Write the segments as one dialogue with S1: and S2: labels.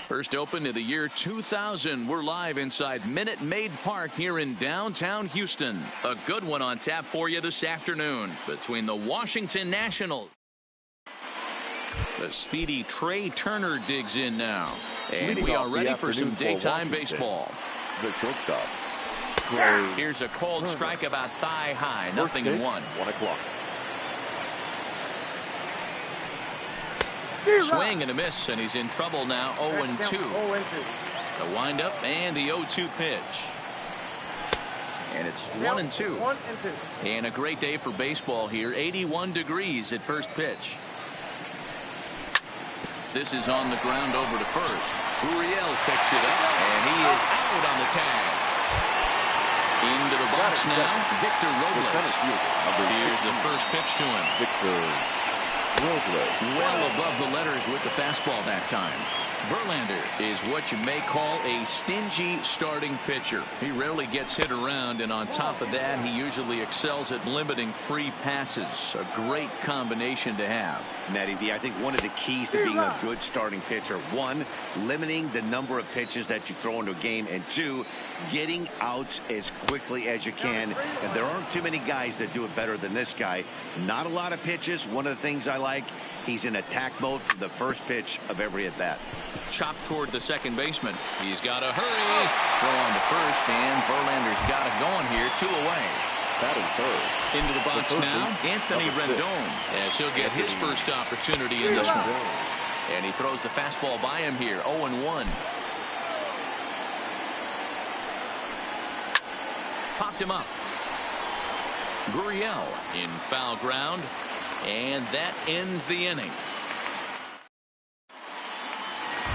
S1: First opened in the year 2000. We're live inside Minute Maid Park here in downtown Houston. A good one on tap for you this afternoon between the Washington Nationals. The speedy Trey Turner digs in now. And we are ready for some daytime baseball.
S2: The shortstop.
S1: Here's a cold strike about thigh high. Nothing in one.
S2: 1 o'clock.
S1: Swing and a miss, and he's in trouble now. 0-2. The windup and the 0-2 pitch. And it's 1-2. And a great day for baseball here. 81 degrees at first pitch. This is on the ground over to first. Gurriel picks it up, and he is out on the tag. Into the box now, Victor Robles. Here's the first pitch to him.
S2: Victor Robles.
S1: Well above the letters with the fastball that time. Verlander is what you may call a stingy starting pitcher. He rarely gets hit around, and on top of that, he usually excels at limiting free passes. A great combination to have.
S3: Matty V, I think one of the keys to being a good starting pitcher, one, limiting the number of pitches that you throw into a game, and two, getting outs as quickly as you can. And there aren't too many guys that do it better than this guy. Not a lot of pitches. One of the things I like, he's in attack mode from the first pitch of every at bat.
S1: Chopped toward the second baseman. He's got to hurry. Throw on to first, and Verlander's got it going here. 2 away.
S2: Batting third.
S1: Into the box now, Anthony Rendon, as he'll get his first opportunity in this one. And he throws the fastball by him here. 0-1. Popped him up. Gurriel in foul ground, and that ends the inning.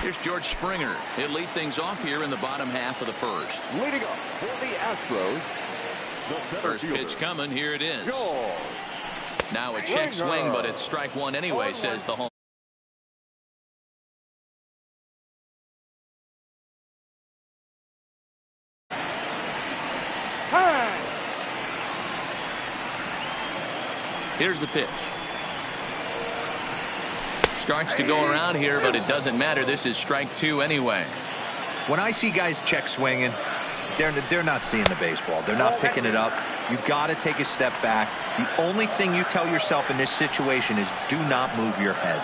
S1: Here's George Springer. He'll lead things off here in the bottom half of the first.
S2: Leading up for the Astros. The
S1: first pitch coming. Here it is. Now a check swing, but it's strike one anyway, says the home. Here's the pitch. Starts to go around here, but it doesn't matter. This is strike 2 anyway.
S4: When I see guys check swinging, they're not seeing the baseball. They're not picking it up. You got to take a step back. The only thing you tell yourself in this situation is do not move your head.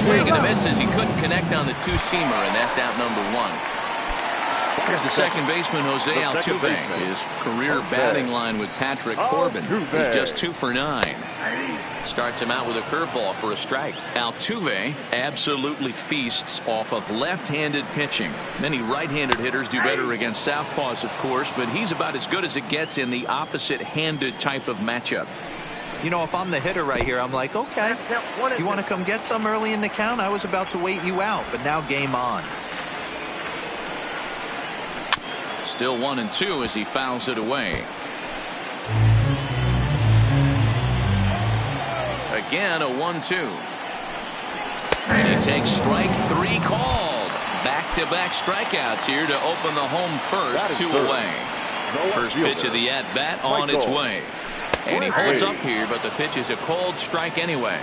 S1: Swing and a miss as he couldn't connect on the two-seamer, and that's out number 1. Here's the second baseman, Jose Altuve. His career batting line with Patrick Corbin. He's just 2 for 9. Starts him out with a curveball for a strike. Altuve absolutely feasts off of left-handed pitching. Many right-handed hitters do better against southpaws, of course, but he's about as good as it gets in the opposite-handed type of matchup.
S4: You know, if I'm the hitter right here, I'm like, okay, you want to come get some early in the count? I was about to wait you out, but now game on.
S1: Still 1-2 as he fouls it away. Again, a 1-2. And he takes strike 3 called. Back-to-back strikeouts here to open the home first. 2 away. First pitch of the at-bat on its way. And he holds up here, but the pitch is a cold strike anyway.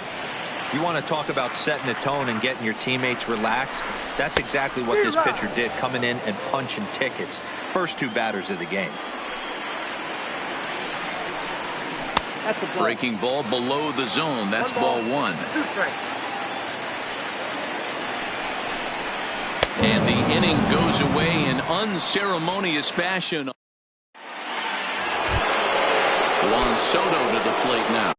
S4: You want to talk about setting a tone and getting your teammates relaxed? That's exactly what this pitcher did, coming in and punching tickets. First 2 batters of the game.
S1: Breaking ball below the zone. That's ball 1. And the inning goes away in unceremonious fashion. Juan Soto to the plate now.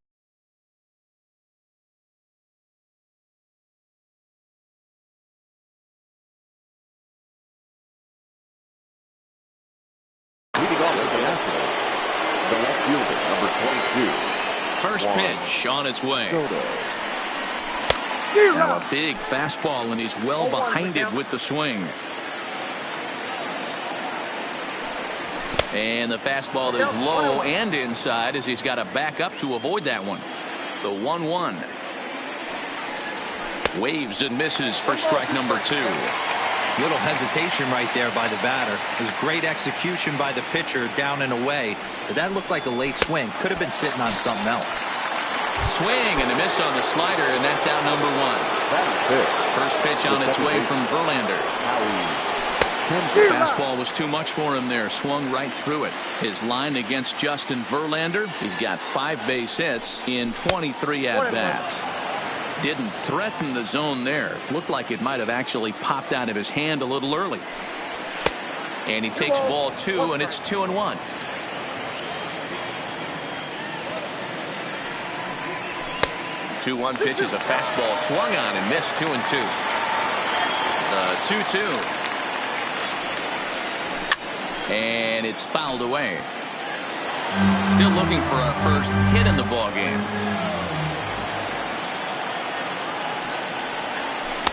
S1: First pitch on its way. Now a big fastball, and he's well behind it with the swing. And the fastball is low and inside as he's got to back up to avoid that one. The 1-1. Waves and misses for strike number 2.
S4: Little hesitation right there by the batter. It was great execution by the pitcher down and away. But that looked like a late swing. Could have been sitting on something else.
S1: Swing and a miss on the slider, and that's out number 1. First pitch on its way from Verlander. The fastball was too much for him there. Swung right through it. His line against Justin Verlander. He's got 5 base hits in 23 at-bats. Didn't threaten the zone there. Looked like it might have actually popped out of his hand a little early. And he takes ball 2, and it's 2-1. The 2-1 pitch is a fastball swung on and missed. 2-2. The 2-2. And it's fouled away. Still looking for our first hit in the ball game.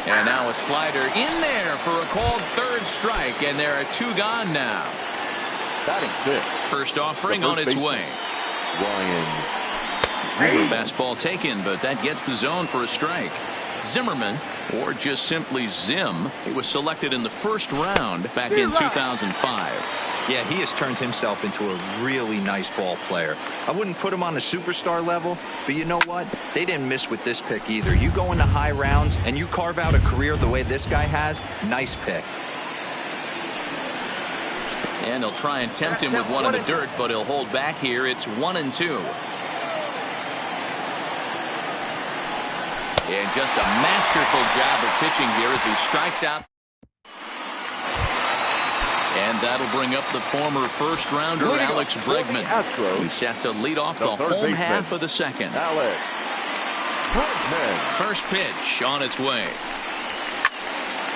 S1: And now a slider in there for a called third strike, and there are 2 gone now. First offering on its way. Fastball taken, but that gets the zone for a strike. Zimmerman, or just simply Zim, he was selected in the first round back in 2005.
S4: Yeah, he has turned himself into a really nice ball player. I wouldn't put him on the superstar level, but you know what? They didn't miss with this pick either. You go into high rounds and you carve out a career the way this guy has, nice pick.
S1: And they'll try and tempt him with one in the dirt, but he'll hold back here. It's 1-2. And just a masterful job of pitching here as he strikes out. And that'll bring up the former first-rounder Alex Bregman. He's set to lead off the home half of the second. First pitch on its way.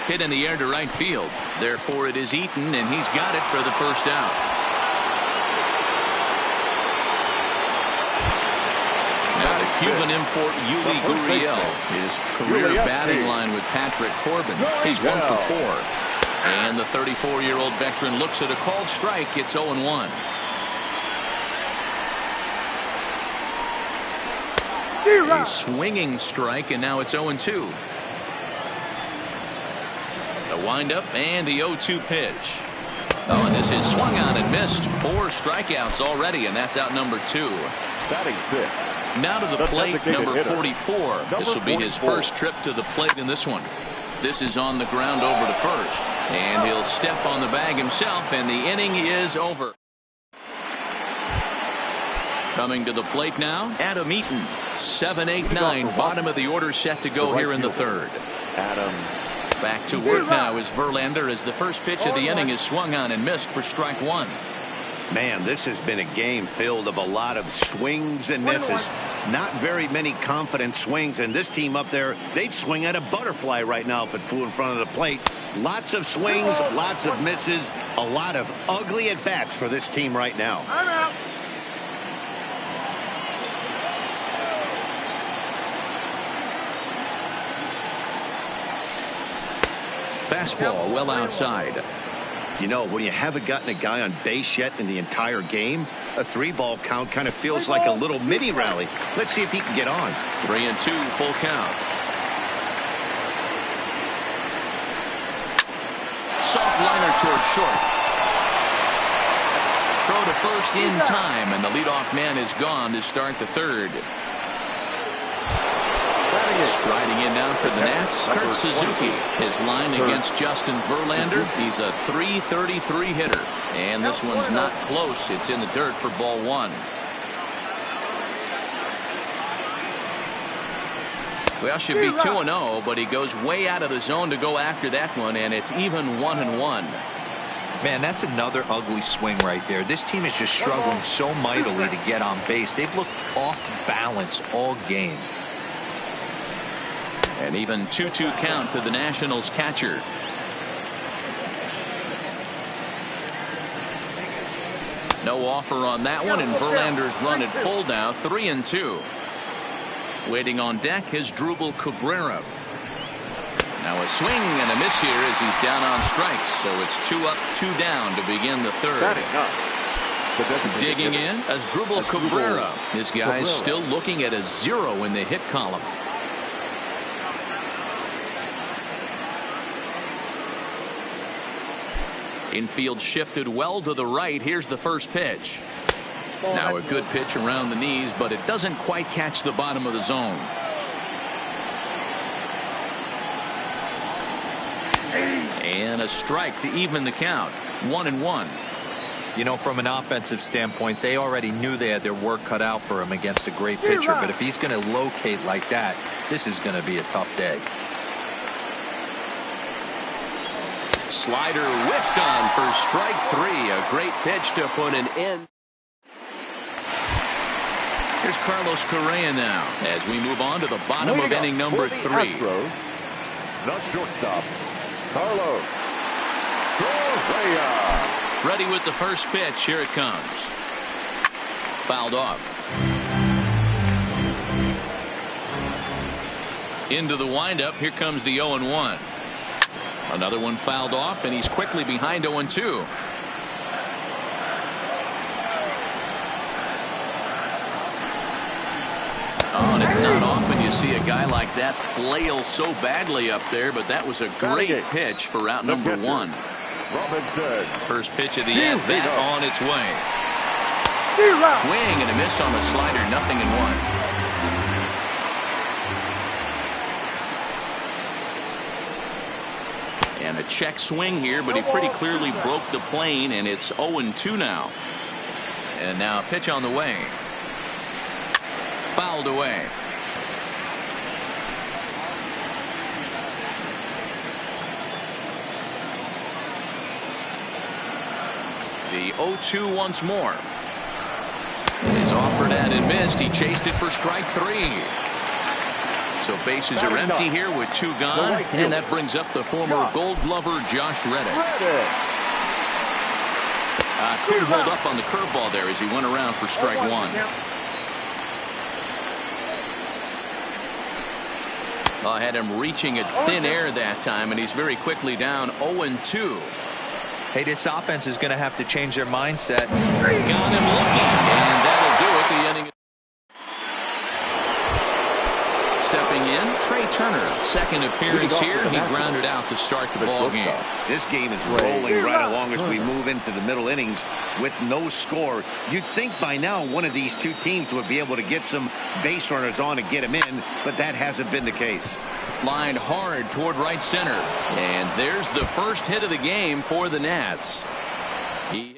S1: Hit in the air to right field. Therefore, it is Eaton, and he's got it for the first out. Now the Cuban import Yuli Gurriel, his career batting line with Patrick Corbin. He's 1 for 4. And the 34-year-old veteran looks at a called strike. It's 0-1. A swinging strike, and now it's 0-2. The windup and the 0-2 pitch. Oh, and this is swung on and missed. 4 strikeouts already, and that's out number 2. Now to the plate, number 44. This will be his first trip to the plate in this one. This is on the ground over to first. And he'll step on the bag himself, and the inning is over. Coming to the plate now, Adam Eaton. 7-8-9, bottom of the order set to go here in the third.
S2: Adam.
S1: Back to work now is Verlander as the first pitch of the inning is swung on and missed for strike 1.
S3: Man, this has been a game filled of a lot of swings and misses. Not very many confident swings, and this team up there, they'd swing at a butterfly right now if it flew in front of the plate. Lots of swings, lots of misses, a lot of ugly at-bats for this team right now.
S1: Fastball well outside.
S3: You know, when you haven't gotten a guy on base yet in the entire game, a 3-ball count kind of feels like a little mini rally. Let's see if he can get on.
S1: 3-2, full count. Soft liner towards short. Throw to first in time, and the leadoff man is gone to start the third. Striding in now for the Nats, Kurt Suzuki. His line against Justin Verlander. He's a .333 hitter. And this one's not close. It's in the dirt for ball 1. Well, should be 2-0, but he goes way out of the zone to go after that one, and it's even 1-1.
S4: Man, that's another ugly swing right there. This team is just struggling so mightily to get on base. They've looked off balance all game.
S1: And even 2-2 count to the Nationals catcher. No offer on that one, and Verlander's run at full now, 3-2. Waiting on deck is Drupal Cabrera. Now a swing and a miss here as he's down on strikes. So it's 2 up, 2 down to begin the third. Digging in as Drupal Cabrera. This guy's still looking at a 0 in the hit column. Infield shifted well to the right. Here's the first pitch. Now a good pitch around the knees, but it doesn't quite catch the bottom of the zone. And a strike to even the count. 1-1.
S4: You know, from an offensive standpoint, they already knew they had their work cut out for him against a great pitcher. But if he's going to locate like that, this is going to be a tough day.
S1: Slider whiffed on for strike 3. A great pitch to put an end. Here's Carlos Correa now as we move on to the bottom of inning number 3.
S2: Astros, the shortstop, Carlos Correa.
S1: Ready with the first pitch. Here it comes. Fouled off. Into the windup. Here comes the 0-1. Another one fouled off, and he's quickly behind 0-2. Oh, and it's not often you see a guy like that flail so badly up there, but that was a great pitch for route number 1.
S2: Robinson.
S1: First pitch of the at-bat on its way. Swing and a miss on the slider, 0-1. And a check swing here, but he pretty clearly broke the plane, and it's 0-2 now. And now a pitch on the way. Fouled away. The 0-2 once more. Is offered at and missed. He chased it for strike 3. So bases are empty here with 2 gone. And that brings up the former Gold Glover Josh Reddick. Couldn't hold up on the curveball there as he went around for strike 1. Had him reaching at thin air that time, and he's very quickly down 0-2.
S4: Hey, this offense is going to have to change their mindset.
S1: Got him looking, and that'll do it. The inning. Stepping in, Trey Turner. Second appearance here. He grounded out to start the ball game.
S3: This game is rolling right along as we move into the middle innings with no score. You'd think by now one of these two teams would be able to get some base runners on and get them in, but that hasn't been the case.
S1: Lined hard toward right center. And there's the first hit of the game for the Nats. He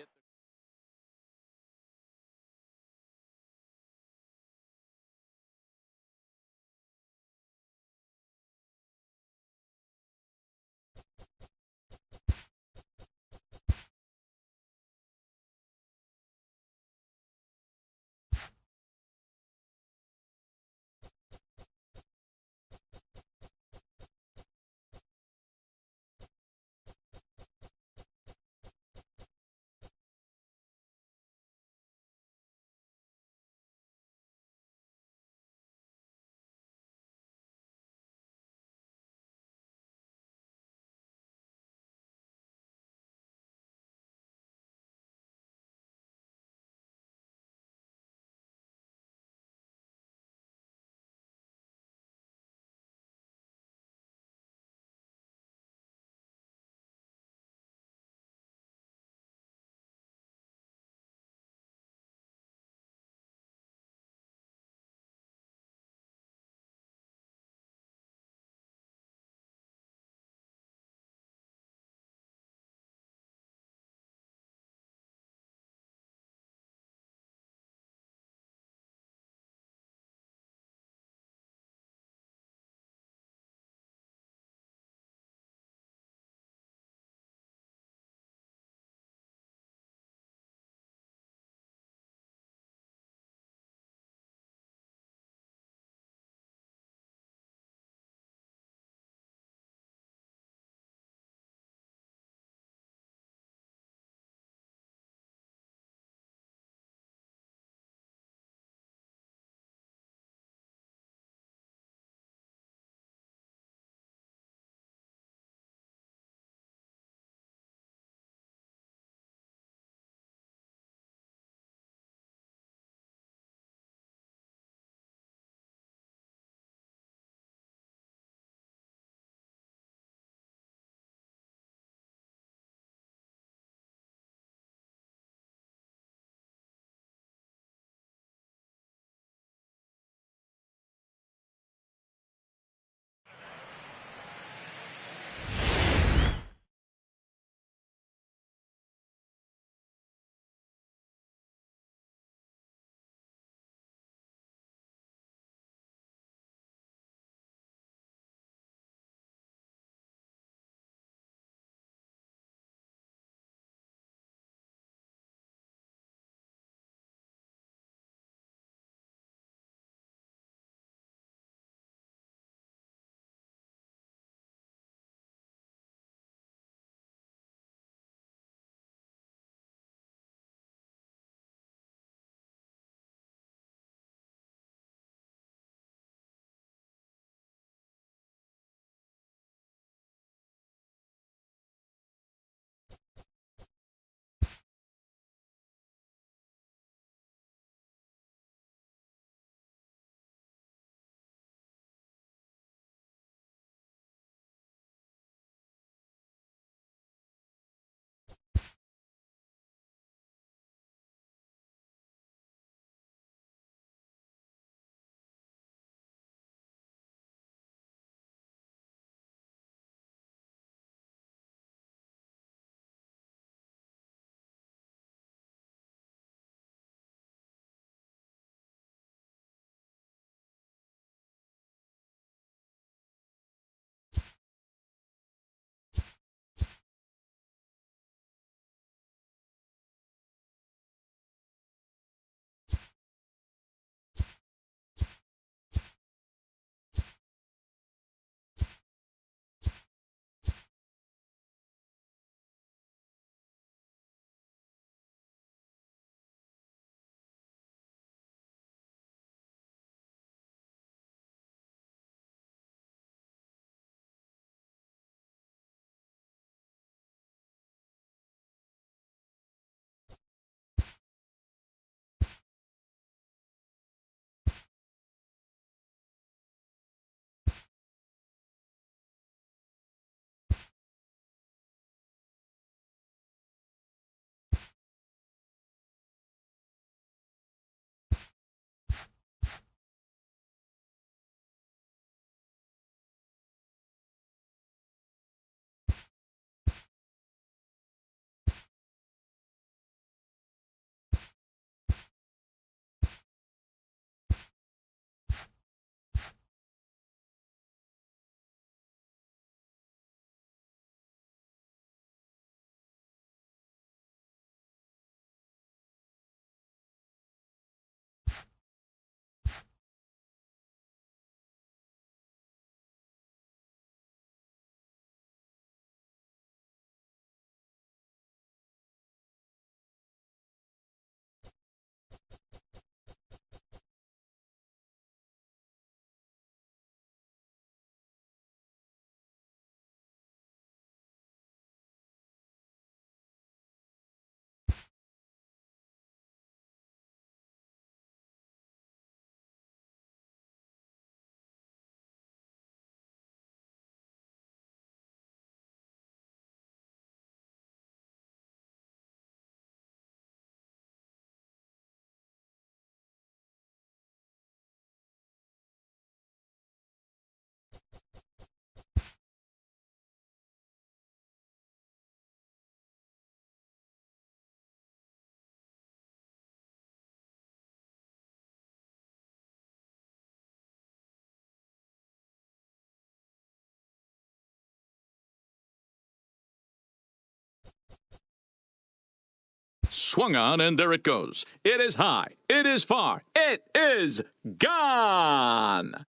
S5: Swung on, and there it goes. It is high. It is far. It is gone.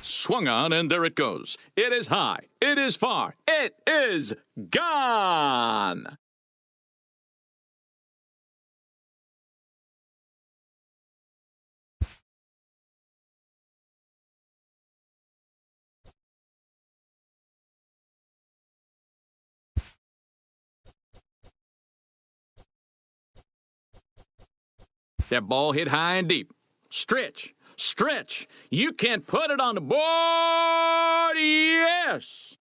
S5: Swung on, and there it goes. It is high. It is far. It is gone. That ball hit high and deep. Stretch. Stretch. You can put it on the board. Yes.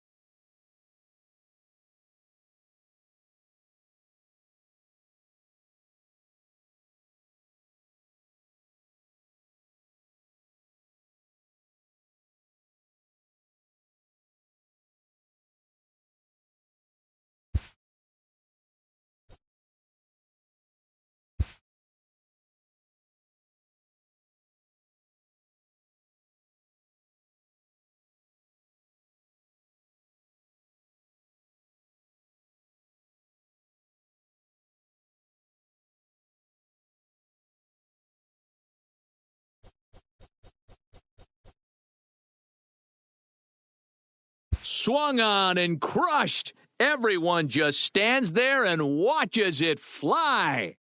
S5: Swung on and crushed. Everyone just stands there and watches it fly.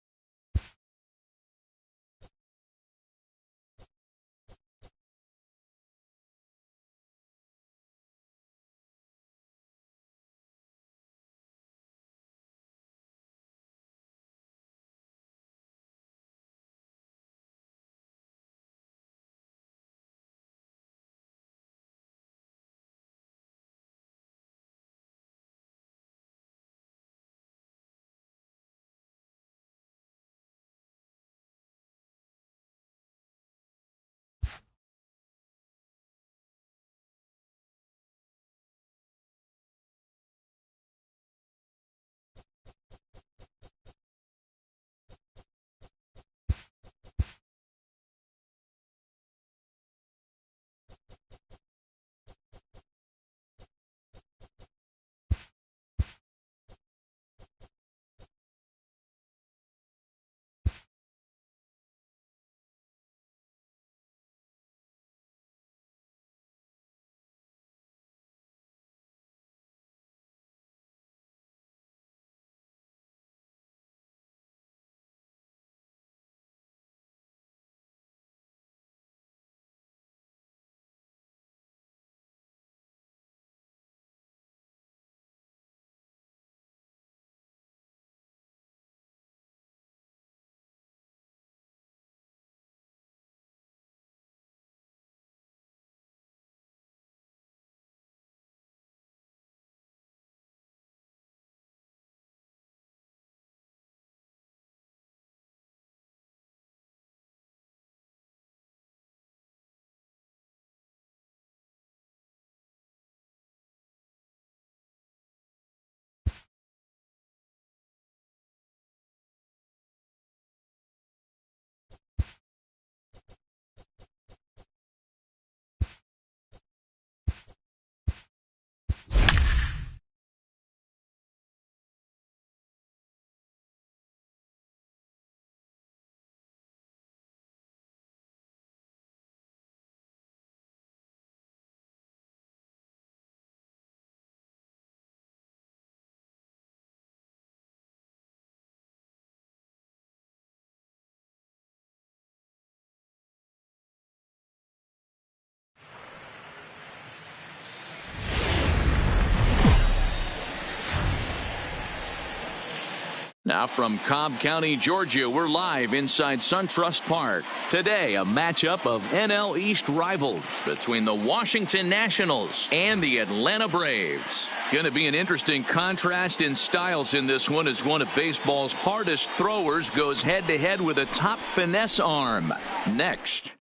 S5: Now from Cobb County, Georgia, we're live inside SunTrust Park. Today, a matchup of NL East rivals between the Washington Nationals and the Atlanta Braves. Going to be an interesting contrast in styles in this one as one of baseball's hardest throwers goes head-to-head with a top finesse arm. Next.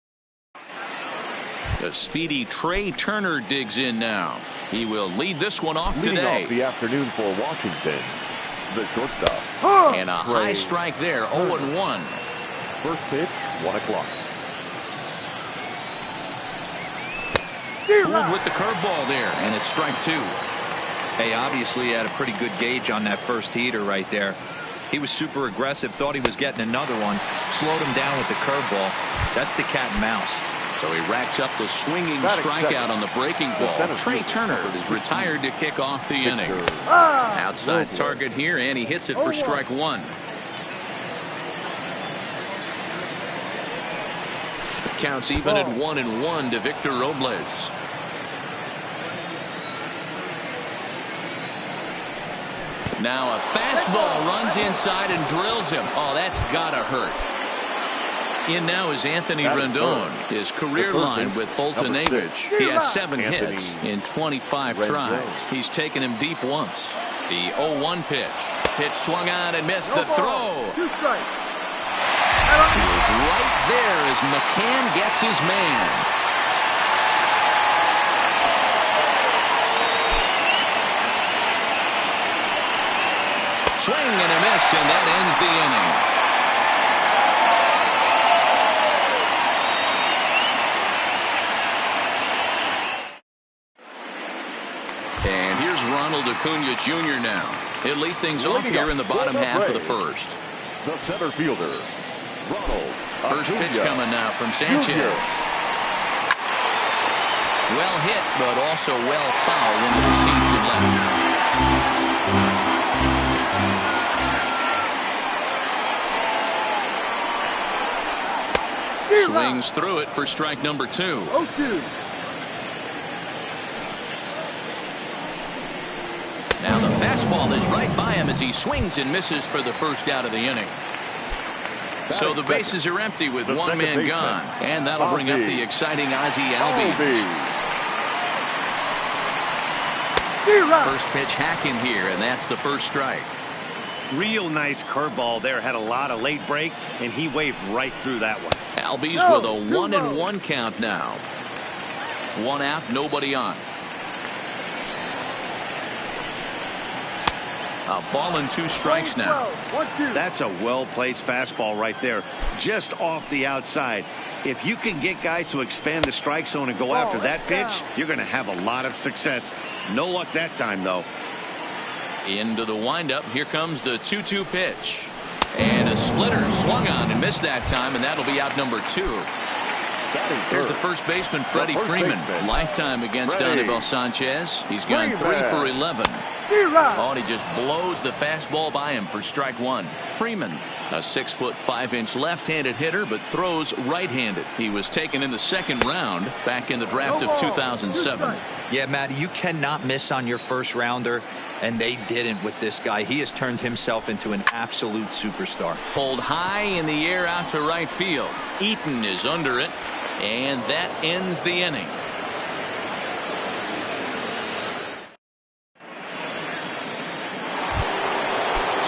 S5: The speedy Trey Turner digs in now. He will lead this one off today.
S2: Leading off the afternoon for Washington, the shortstop.
S1: And a high strike there, 0-1.
S2: First pitch, 1 o'clock.
S1: Fooled with the curveball there, and it's strike 2.
S4: Hey, obviously he had a pretty good gauge on that first heater right there. He was super aggressive, thought he was getting another one, slowed him down with the curveball. That's the cat and mouse.
S5: So he racks up the swinging strikeout on the breaking ball. Trey Turner is retired to kick off the inning. Outside target here, and he hits it for strike one. Counts even at 1-1 to Victor Robles. Now a fastball runs inside and drills him. Oh, that's gotta hurt. In now is Anthony Rendon. His career line with Boltonavich. He has 7 hits in 25 tries. He's taken him deep once. The 0-1 pitch. Pitch swung on and missed the throw.
S2: 2 strikes.
S5: He is right there as McCann gets his man. Swing and a miss, and that ends the inning. And here's Ronald Acuna Jr. now. He'll lead things off here in the bottom half of the first.
S2: The center fielder, Ronald
S5: First pitch
S2: Acuna
S5: coming now from Sanchez.
S2: Jr.
S5: Well hit, but also well fouled into the seats and left. Swings through it for strike number 2.
S2: 0-2.
S5: Now the fastball is right by him as he swings and misses for the first out of the inning. So the bases are empty with one man gone, and that'll bring up the exciting Ozzie Albies. First pitch hacking here, and that's the first strike.
S3: Real nice curveball there. Had a lot of late break, and he waved right through that one.
S5: Albies with a 1-1 count now. 1 out, nobody on. A ball and 2 strikes now.
S3: That's a well-placed fastball right there, just off the outside. If you can get guys to expand the strike zone and go after that pitch, you're going to have a lot of success. No luck that time, though.
S5: Into the windup. Here comes the 2-2 pitch. And a splitter swung on and missed that time, and that'll be out number 2. Here's the first baseman, Freddie Freeman. Lifetime against Anibal Sanchez. He's gone 3 for 11. Oh, and he just blows the fastball by him for strike 1. Freeman, a 6'5" left-handed hitter, but throws right-handed. He was taken in the second round back in the draft of 2007.
S4: Yeah, Matty, you cannot miss on your first rounder, and they didn't with this guy. He has turned himself into an absolute superstar.
S5: Pulled high in the air out to right field. Eaton is under it, and that ends the inning.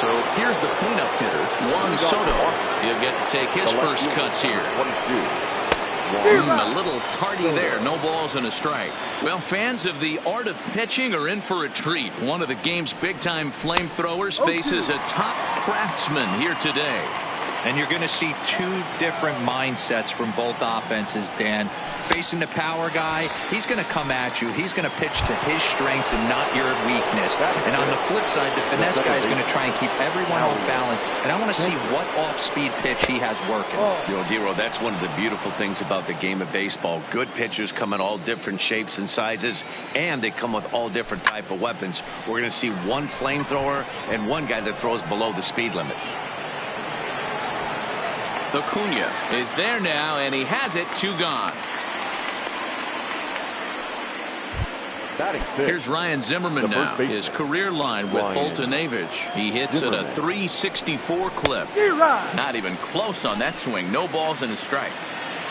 S5: So here's the cleanup hitter, Juan Soto. He'll get to take his first cuts here. A little tardy there. No balls and a strike. Well, fans of the art of pitching are in for a treat. One of the game's big-time flamethrowers faces a top craftsman here today.
S4: And you're going to see 2 different mindsets from both offenses, Dan. Facing the power guy, he's going to come at you. He's going to pitch to his strengths and not your weakness. And on the flip side, the finesse guy is going to try and keep everyone off balance. And I want to see what off-speed pitch he has working.
S3: You know, Dero, that's one of the beautiful things about the game of baseball. Good pitchers come in all different shapes and sizes, and they come with all different type of weapons. We're going to see one flamethrower and one guy that throws below the speed limit.
S5: Acuna is there now, and he has it. 2 gone. Here's Ryan Zimmerman now. His career line with Boltonavich. He hits at a 364 clip. Not even close on that swing. No balls and a strike.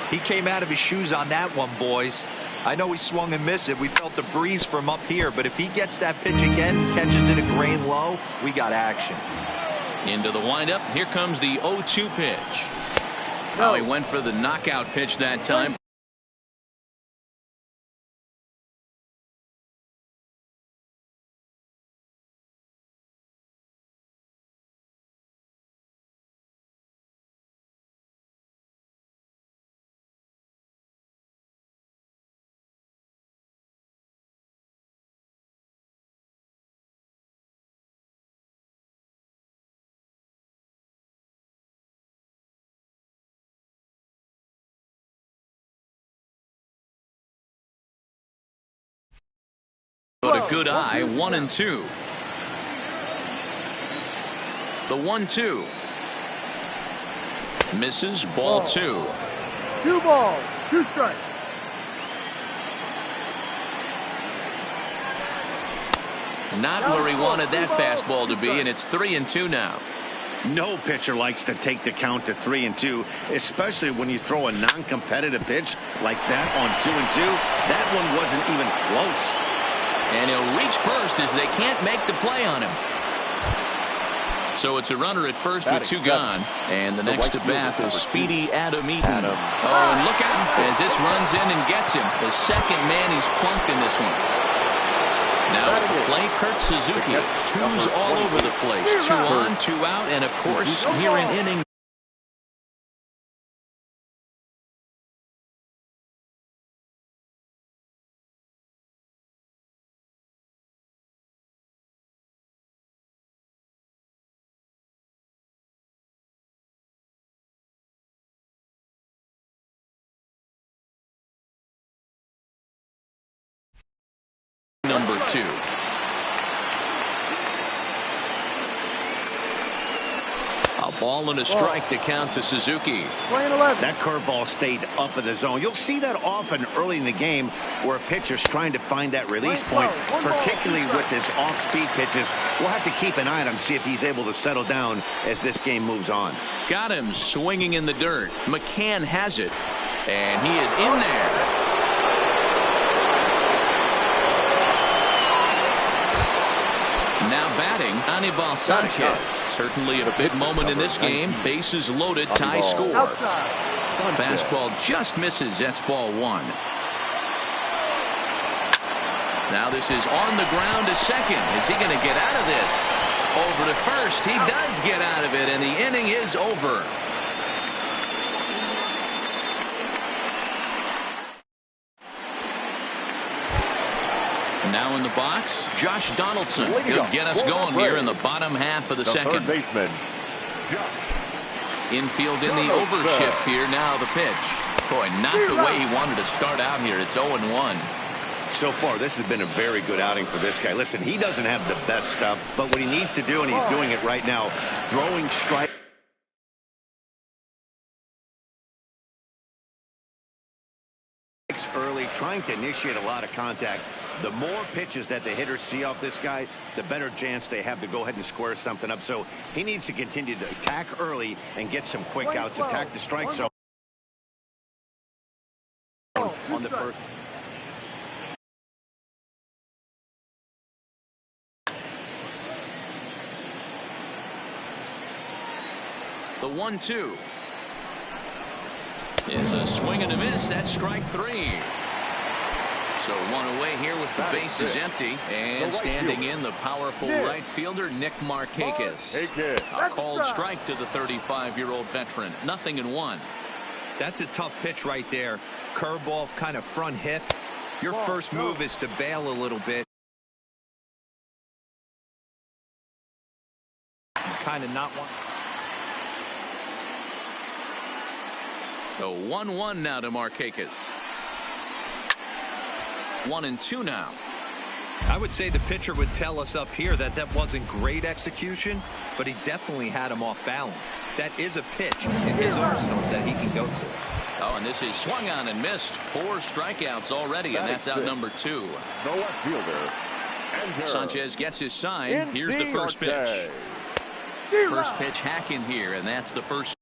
S4: He came out of his shoes on that one, boys. I know he swung and missed it. We felt the breeze from up here, but if he gets that pitch again, catches it a grain low, we got action.
S5: Into the windup. Here comes the 0-2 pitch. Oh, he went for the knockout pitch that time.
S1: But a good eye, 1-2. The 1-2. Misses, ball 2.
S2: 2 balls, 2 strikes.
S1: Not where he wanted that fastball to be, and it's 3-2 now.
S3: No pitcher likes to take the count to 3-2, especially when you throw a non-competitive pitch like that on 2-2. That one wasn't even close.
S1: And he'll reach first as they can't make the play on him. So it's a runner at first with 2 gone. And the next at bat is Speedy Adam Eaton. Oh, and look out as this runs in and gets him. The second man he's plunked in this one. Now at the plate, Kurt Suzuki. 2's all over the place. 2 on, 2 out, and of course, here in inning. Number 2. A ball and a strike to count to Suzuki.
S3: That curveball stayed up in the zone. You'll see that often early in the game where a pitcher's trying to find that release point, particularly with his off-speed pitches. We'll have to keep an eye on him, see if he's able to settle down as this game moves on.
S1: Got him swinging in the dirt. McCann has it, and he is in there. Now batting, Anibal Sanchez. Certainly a big moment in this game. Bases loaded, tie score. Fastball just misses. That's ball 1. Now this is on the ground to second. Is he going to get out of this? Over to first. He does get out of it, and the inning is over. Now in the box, Josh Donaldson. He'll get us going here in the bottom half of the second. Infield in the overshift here. Now the pitch. Boy, not the way he wanted to start out here. It's 0-1.
S3: So far, this has been a very good outing for this guy. Listen, he doesn't have the best stuff, but what he needs to do, and he's doing it right now, throwing strike. Early, trying to initiate a lot of contact. The more pitches that the hitters see off this guy, the better chance they have to go ahead and square something up. So he needs to continue to attack early and get some quick outs, attack the strike zone on the first.
S1: The 1-2 is a swing and a miss. That's strike 3. So 1 away here with the bases empty, and standing in the powerful right fielder Nick Markakis. A called strike to the 35-year-old veteran. 0-1.
S4: That's a tough pitch right there. Curveball, kind of front hip. Your first move is to bail a little bit. Kind of not one.
S1: So 1-1 now to Markakis. 1-2 now.
S4: I would say the pitcher would tell us up here that that wasn't great execution, but he definitely had him off balance. That is a pitch in his arsenal that he can go to.
S1: Oh, and this is swung on and missed. 4 strikeouts already, and that's out number 2.
S2: The left fielder,
S1: Sanchez gets his sign. Here's the first pitch. First pitch hack in here, and that's the first.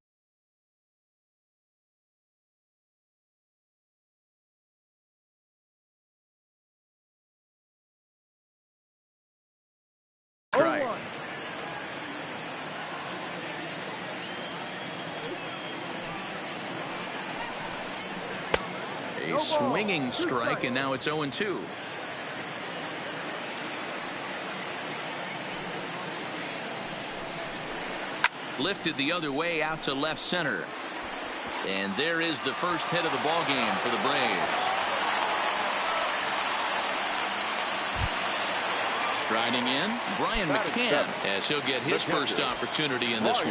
S1: Strike. A swinging strike, and now it's 0-2. Lifted the other way out to left center. And there is the first hit of the ball game for the Braves. Striding in, Brian McCann, as he'll get his first opportunity in this one.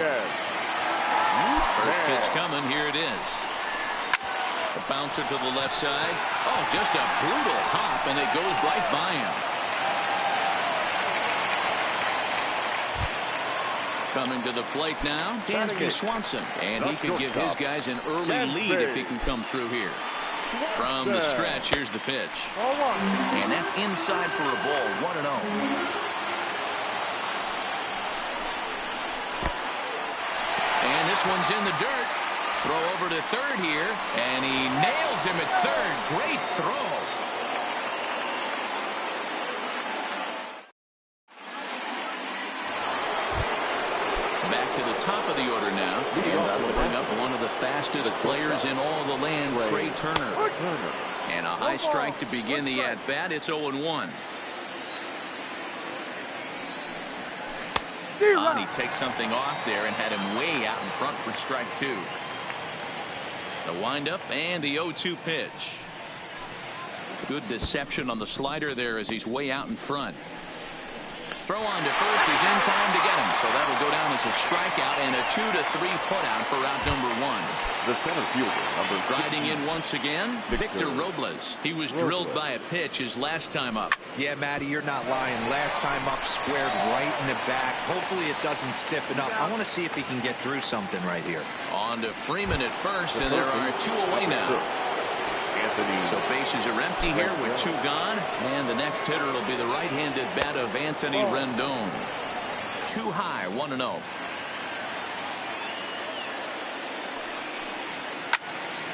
S1: First pitch coming, here it is. A bouncer to the left side. Oh, just a brutal hop, and it goes right by him.
S5: Coming to the plate now, Dansby Swanson. And he could give his guys an early lead if he can come through here. From the stretch, here's the pitch. And that's inside for a ball, 1-0. And this one's in the dirt. Throw over to third here, and he nails him at third. Great throw. Back to the top of the order now, and that'll bring up one of the fastest players in all the land, Trey Turner. And a high strike to begin the at-bat. It's 0-1. He takes something off there and had him way out in front for strike two. The windup and the 0-2 pitch. Good deception on the slider there as he's way out in front. Throw on to first. He's in time to get him. So that'll go down as a strikeout and a 2-3 putout for out number one.
S2: The center fielder, number
S5: Striding in once again, Victor Robles. He was drilled by a pitch his last time up.
S4: Yeah, Matty, you're not lying. Last time up, squared right in the back. Hopefully it doesn't stiffen up. I want to see if he can get through something right here.
S5: On to Freeman at first, and there are two away now. So bases are empty here with two gone, and the next hitter will be the right-handed bat of Anthony Rendon. Too high, 1-0.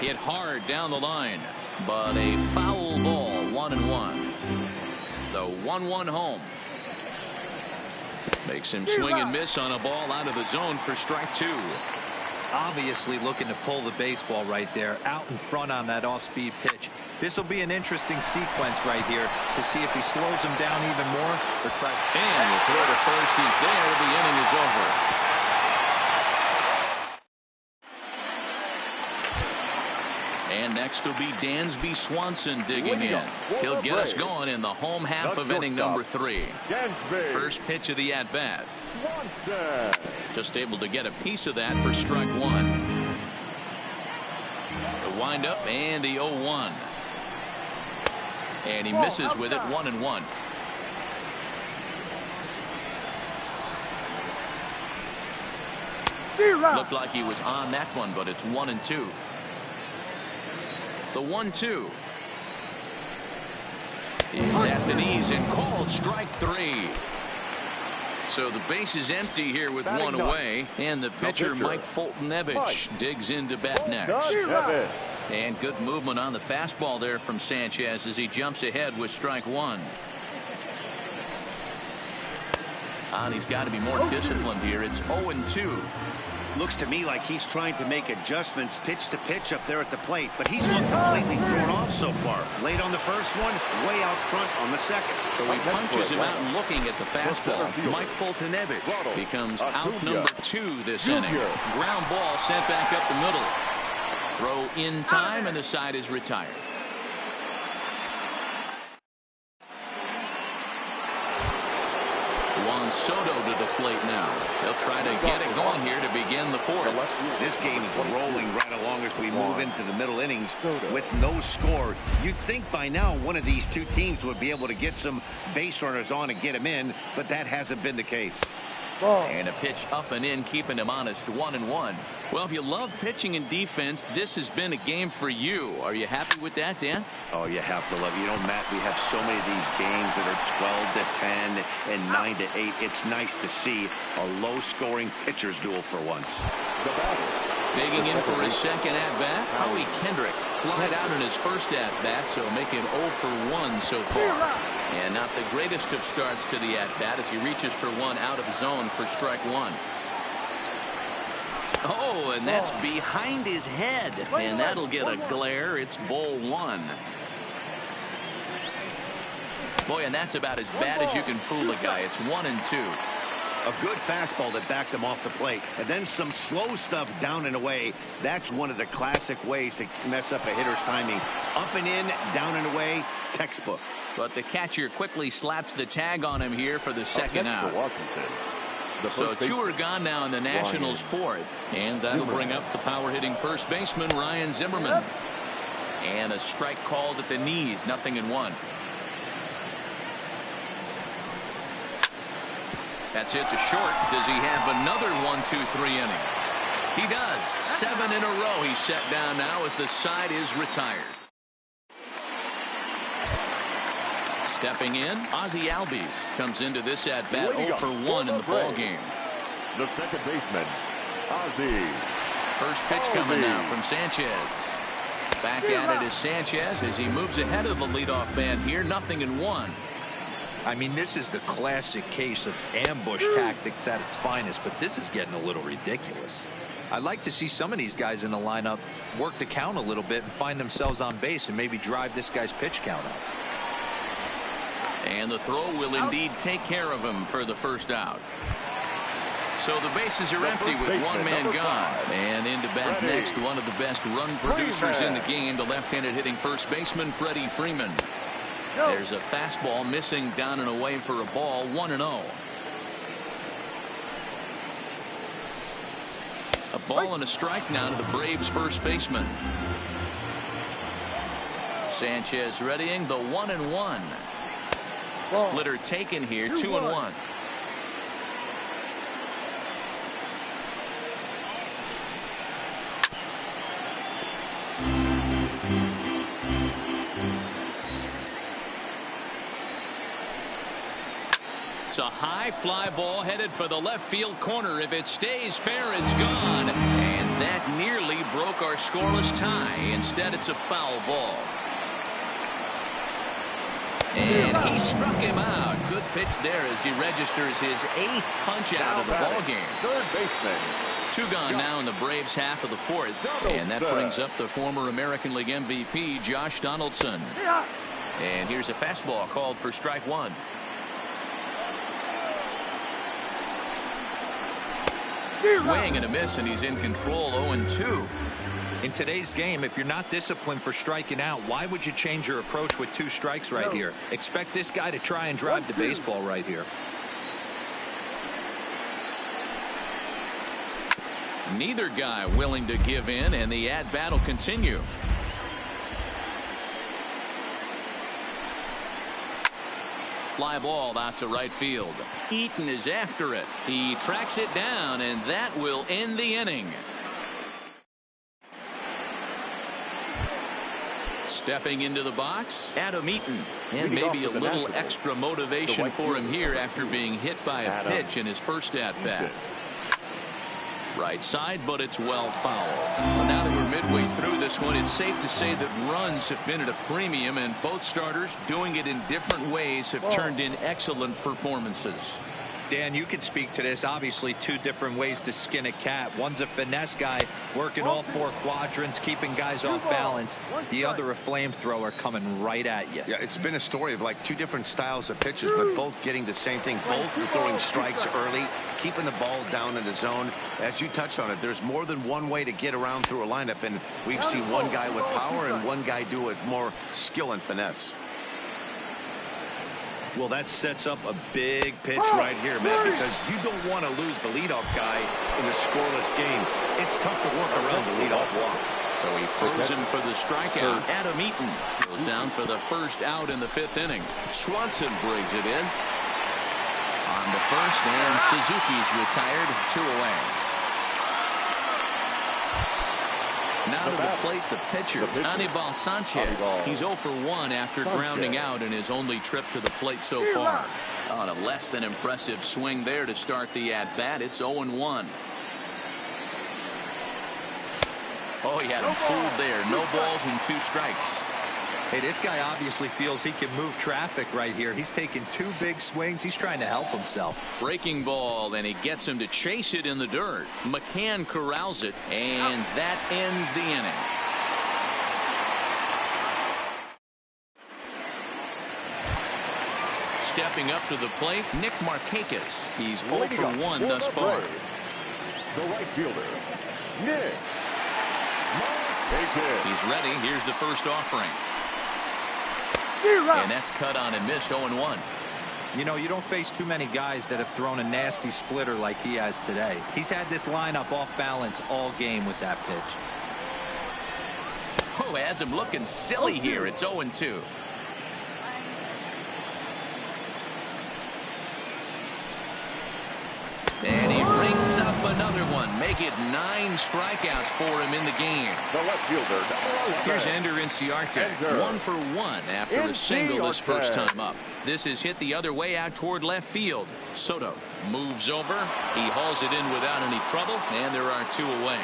S5: Hit hard down the line, but a foul ball, 1-1. The 1-1 home. Makes him swing and miss on a ball out of the zone for strike two.
S4: Obviously looking to pull the baseball right there, out in front on that off-speed pitch. This will be an interesting sequence right here to see if he slows him down even more or try.
S5: And the throw to first is there. The inning is over. And next will be Dansby Swanson digging in. He'll get us going in the home half of inning number 3. First pitch of the at-bat. Just able to get a piece of that for strike one. The windup and the 0-1. And he misses with it, 1-1. Looked like he was on that one, but it's 1-2. The 1-2 is at the knees and called strike three. So the base is empty here with one away, and the pitcher Mike Foltynewicz digs into bat next. And good movement on the fastball there from Sanchez as he jumps ahead with strike one. And he's got to be more disciplined here. It's 0-2.
S3: Looks to me like he's trying to make adjustments pitch to pitch up there at the plate, but he's looked completely thrown off so far. Late on the first one, way out front on the second.
S5: So he punches him out and looking at the fastball. Mike Foltynewicz becomes out number 2 this inning. Ground ball sent back up the middle. Throw in time, and the side is retired. Juan Soto to the plate now. They'll try to get it going here to begin the fourth.
S3: This game is rolling right along as we move into the middle innings with no score. You'd think by now one of these two teams would be able to get some base runners on and get them in, but that hasn't been the case.
S5: And a pitch up and in, keeping him honest, 1-1. Well, if you love pitching and defense, this has been a game for you. Are you happy with that, Dan?
S3: Oh, you have to love it. You know, Matt, we have so many of these games that are 12-10 and 9-8. It's nice to see a low-scoring pitcher's duel for once.
S5: Digging in for his second at-bat, Howie Kendrick flied out in his first at-bat, so making 0 for 1 so far. And not the greatest of starts to the at-bat as he reaches for one out of zone for strike one. Oh, and that's behind his head, and that'll get a glare. It's ball one. Boy, and that's about as bad as you can fool a guy. It's 1-2.
S3: A good fastball that backed him off the plate, and then some slow stuff down and away. That's one of the classic ways to mess up a hitter's timing. Up and in, down and away, textbook.
S5: But the catcher quickly slaps the tag on him here for the second out. So 2 are gone now in the Nationals' fourth, and that'll bring up the power-hitting first baseman Ryan Zimmerman. And a strike called at the knees, 0-1.
S1: That's hit to short. Does he have another 1-2-3 inning? He does. 7 in a row. He's set down now as the side is retired. Stepping in, Ozzie Albies comes into this at bat 0 for 1 in the ball game.
S2: The second baseman, Ozzie.
S1: First pitch coming now from Sanchez. Back at it is Sanchez as he moves ahead of the leadoff man here. 0-1.
S4: I mean, this is the classic case of ambush tactics at its finest, but this is getting a little ridiculous. I'd like to see some of these guys in the lineup work the count a little bit and find themselves on base and maybe drive this guy's pitch count up.
S1: And the throw will indeed take care of him for the first out. So the bases are empty with one man gone. And into bat next, one of the best run producers in the game, the left-handed hitting first baseman, Freddie Freeman. There's a fastball missing down and away for a ball. 1-0. A ball and a strike now to the Braves first baseman. Sanchez readying the 1-1. Splitter taken here. 2-1. It's a high fly ball headed for the left field corner. If it stays fair, it's gone. And that nearly broke our scoreless tie. Instead, it's a foul ball. And he struck him out. Good pitch there as he registers his 8th punch out of the ball game.
S2: Third baseman.
S1: 2 gone now in the Braves half of the 4th. And that brings up the former American League MVP, Josh Donaldson. And here's a fastball called for strike 1. Swing and a miss, and he's in control. 0-2.
S4: In today's game, if you're not disciplined for striking out, why would you change your approach with 2 strikes right here? Expect this guy to try and drive the baseball right here.
S1: Neither guy willing to give in, and the at-bat will continue. Fly ball out to right field. Eaton is after it. He tracks it down, and that will end the inning. Stepping into the box, Adam Eaton. And maybe a little extra motivation for him here after being hit by a pitch in his first at-bat. Right side, but it's well foul. Well, now that we're midway through this one, it's safe to say that runs have been at a premium, and both starters, doing it in different ways, have turned in excellent performances.
S4: Dan, you can speak to this. Obviously, 2 different ways to skin a cat. One's a finesse guy working all 4 quadrants, keeping guys off balance. The other a flamethrower coming right at you.
S3: Yeah, it's been a story of like 2 different styles of pitches, but both getting the same thing. Both throwing strikes early, keeping the ball down in the zone. As you touched on it, there's more than one way to get around through a lineup, and we've seen one guy with power and one guy do it with more skill and finesse. Well, that sets up a big pitch right here, Matt, because you don't want to lose the leadoff guy in a scoreless game. It's tough to work around the leadoff walk.
S1: So he throws him for the strikeout. Adam Eaton goes down for the first out in the 5th inning. Swanson brings it in on the first, and Suzuki's retired. 2 away. Now to the plate, the pitcher, Anibal Sanchez. He's 0 for 1 after grounding out in his only trip to the plate so far. On a less than impressive swing there to start the at-bat. It's 0-1. Oh, he had him fooled there. No balls and 2 strikes.
S4: Hey, this guy obviously feels he can move traffic right here. He's taking 2 big swings. He's trying to help himself.
S1: Breaking ball, and he gets him to chase it in the dirt. McCann corrals it, and that ends the inning. Stepping up to the plate, Nick Markakis. He's 0 for 1 thus far.
S2: The right fielder, Nick Markakis.
S1: He's ready. Here's the first offering. And that's cut on and missed. 0-1.
S4: You know, you don't face too many guys that have thrown a nasty splitter like he has today. He's had this lineup off balance all game with that pitch.
S1: Oh, has him looking silly here. It's 0-2.
S5: another one. Make it 9 strikeouts for him in the game.
S2: The left fielder, number 11.
S5: Here's Ender Inciarte. 1 for 1 after a single his first time up. This is hit the other way out toward left field. Soto moves over. He hauls it in without any trouble, and there are 2 away.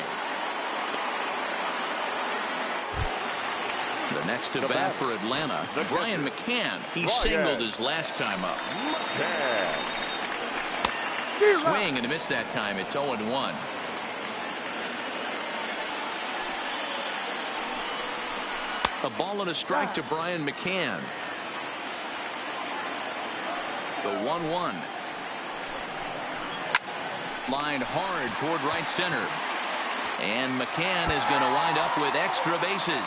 S5: The next to bat for Atlanta, Brian McCann. He singled his last time up. Swing and a miss that time. It's 0-1. A ball and a strike to Brian McCann. The 1-1. Lined hard toward right center. And McCann is going to wind up with extra bases.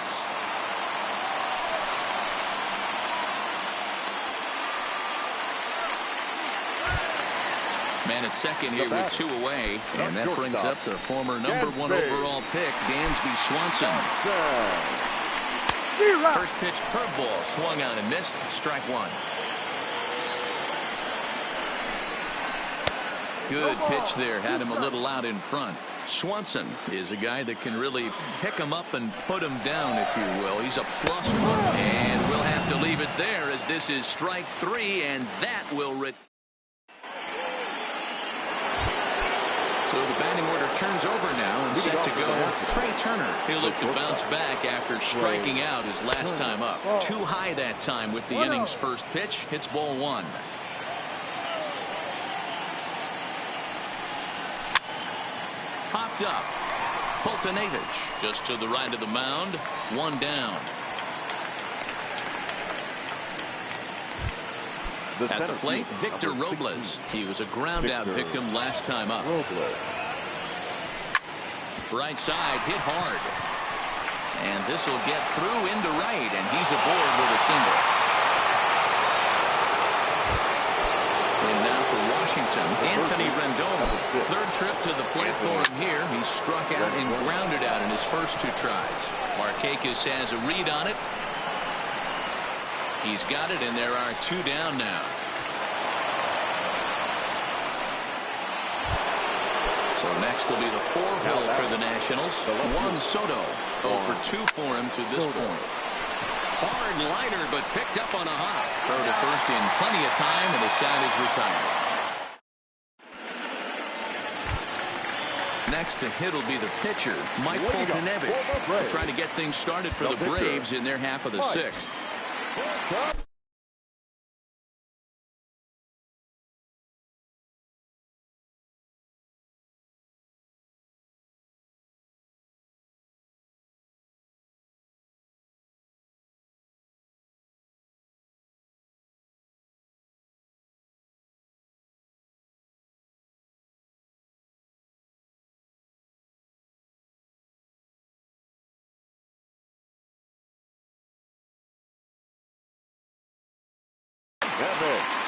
S5: Man at second here with 2 away, and that brings up the former number 1 overall pick, Dansby Swanson. First pitch curveball, swung on and missed. Strike 1. Good pitch there, had him a little out in front. Swanson is a guy that can really pick him up and put him down, if you will. He's a +1, and we'll have to leave it there as this is strike 3, and that will So the batting order turns over now and set to go. Trey Turner. He'll look to bounce back after striking out his last time up. Too high that time with the inning's first pitch. Hits ball 1. Popped up. Fultonavich just to the right of the mound. 1 down. At the plate, Victor Robles. He was a ground-out victim last time up. Right side, hit hard. And this will get through into right, and he's aboard with a single. And now for Washington, Anthony Rendon. Third trip to the plate for him here. He struck out and grounded out in his first 2 tries. Markakis has a read on it. He's got it, and there are 2 down now. So next will be the 4-hole for the Nationals. Juan Soto. 0 for 2 for him to this point. Hard liner, but picked up on a hop. Throw to first in plenty of time, and the side is retired. Next to hit will be the pitcher, Mike Fultonavich. Trying to get things started for the Braves in their half of the 6th.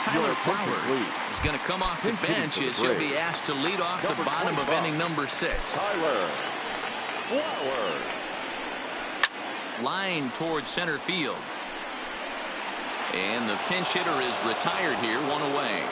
S5: Tyler Flowers is going to come off the bench as he'll be asked to lead off the bottom of inning number 6.
S2: Tyler Flowers.
S5: Line towards center field. And the pinch hitter is retired here, 1 away.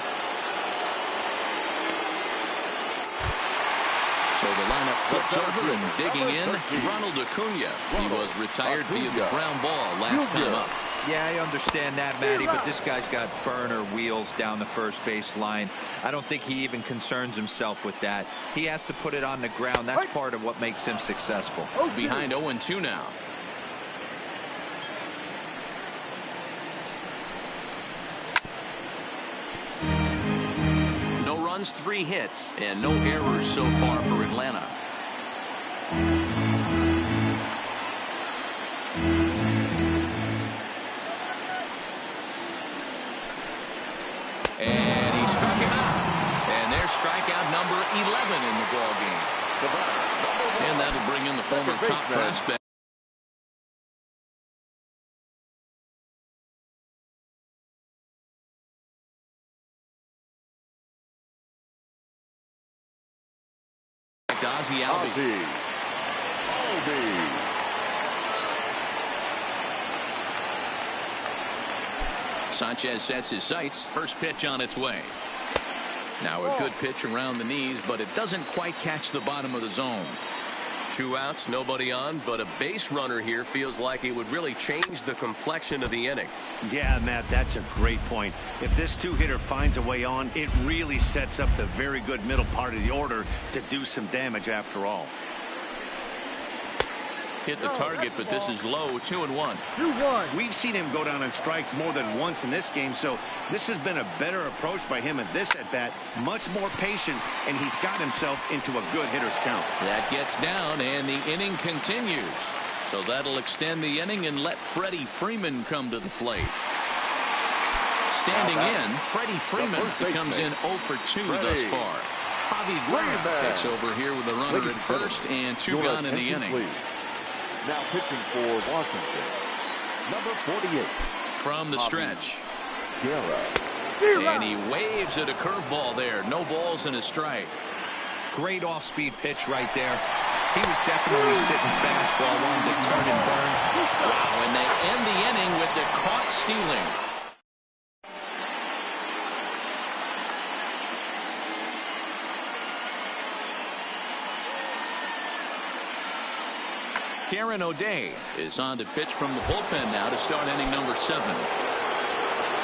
S5: So the lineup flips over and digging in, Ronald Acuna. He was retired via the ground ball last time up.
S4: Yeah, I understand that, Matty, but this guy's got burner wheels down the first base line. I don't think he even concerns himself with that. He has to put it on the ground. That's part of what makes him successful.
S5: Behind 0-2 now. No runs, 3 hits, and no errors so far for Atlanta. And he struck him out. And there's strikeout number 11 in the ball game. And that'll bring in the former top prospect. Ozzie Albies. Sanchez sets his sights. First pitch on its way. Now a good pitch around the knees, but it doesn't quite catch the bottom of the zone.
S6: 2 outs, nobody on, but a base runner here feels like it would really change the complexion of the inning.
S3: Yeah, Matt, that's a great point. If this two-hitter finds a way on, it really sets up the very good middle part of the order to do some damage after all.
S5: Hit the target, but this is low. 2-1.
S2: 2-1.
S3: We've seen him go down on strikes more than once in this game, so this has been a better approach by him at this at-bat. Much more patient, and he's got himself into a good hitter's count.
S5: That gets down, and the inning continues. So that'll extend the inning and let Freddie Freeman come to the plate. Standing in, Freddie Freeman comes in 0 for 2 thus far. Javi Graham takes over here with a runner at first and 2 gone in the inning.
S2: Now pitching for Washington, number 48.
S5: From the stretch.
S2: Guerra.
S5: And he waves at a curveball there. No balls and a strike.
S4: Great off-speed pitch right there. He was definitely sitting fastball, wanted to turn and burn.
S5: Wow, and they end the inning with the caught stealing. Karen O'Day is on to pitch from the bullpen now to start inning number 7.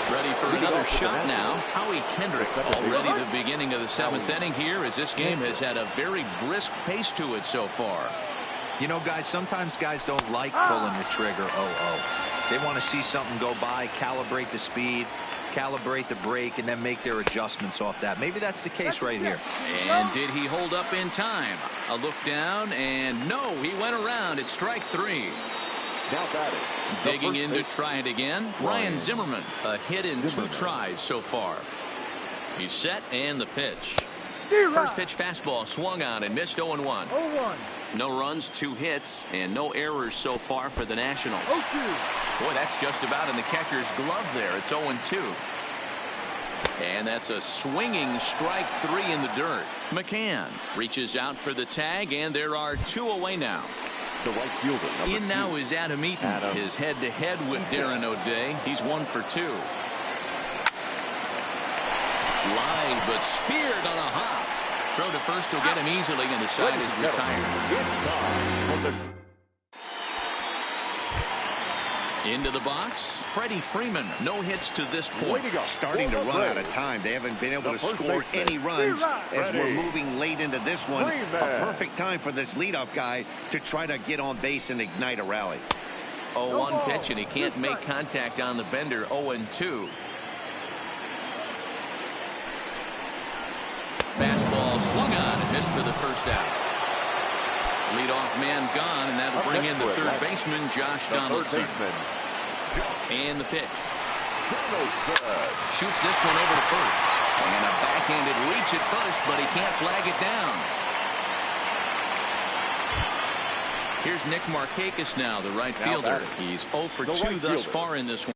S5: Ready for another shot now. Howie Kendrick already the beginning of the 7th inning here, as this game has had a very brisk pace to it so far.
S4: You know, guys, sometimes guys don't like pulling the trigger. They want to see something go by, calibrate the speed, calibrate the brake, and then make their adjustments off that. Maybe that's the case right here.
S5: And did he hold up in time? A look down, and no, he went around. It's strike 3.
S2: Now batting.
S5: Digging in to try it again. Ryan Zimmerman, a hit in 2 tries so far. He's set, and the pitch. First pitch fastball swung on and missed. 0-1.
S2: 0-1.
S5: No runs, 2 hits, and no errors so far for the Nationals.
S2: 0-2.
S5: Boy, that's just about in the catcher's glove there. It's 0-2. And that's a swinging strike 3 in the dirt. McCann reaches out for the tag, and there are 2 away now.
S2: The right fielder, number
S5: In
S2: 2.
S5: now is Adam Eaton. His head-to-head with Darren O'Day. He's 1 for 2. Line, but speared on a hop. Throw to first will get him easily, and the side is retired. Into the box, Freddie Freeman. No hits to this point.
S3: Starting to run out of time. They haven't been able to score any runs as we're moving late into this one. A perfect time for this leadoff guy to try to get on base and ignite a rally.
S5: 0-1 pitch, and he can't make contact on the bender. 0-2. Fastball swung on and missed for the first out. Leadoff man gone, and that'll bring in the third baseman, Josh Donaldson. And the pitch. Shoots this one over to first. And a backhanded reach at first, but he can't flag it down. Here's Nick Markakis now, the right fielder. He's 0 for 2 thus far in this one.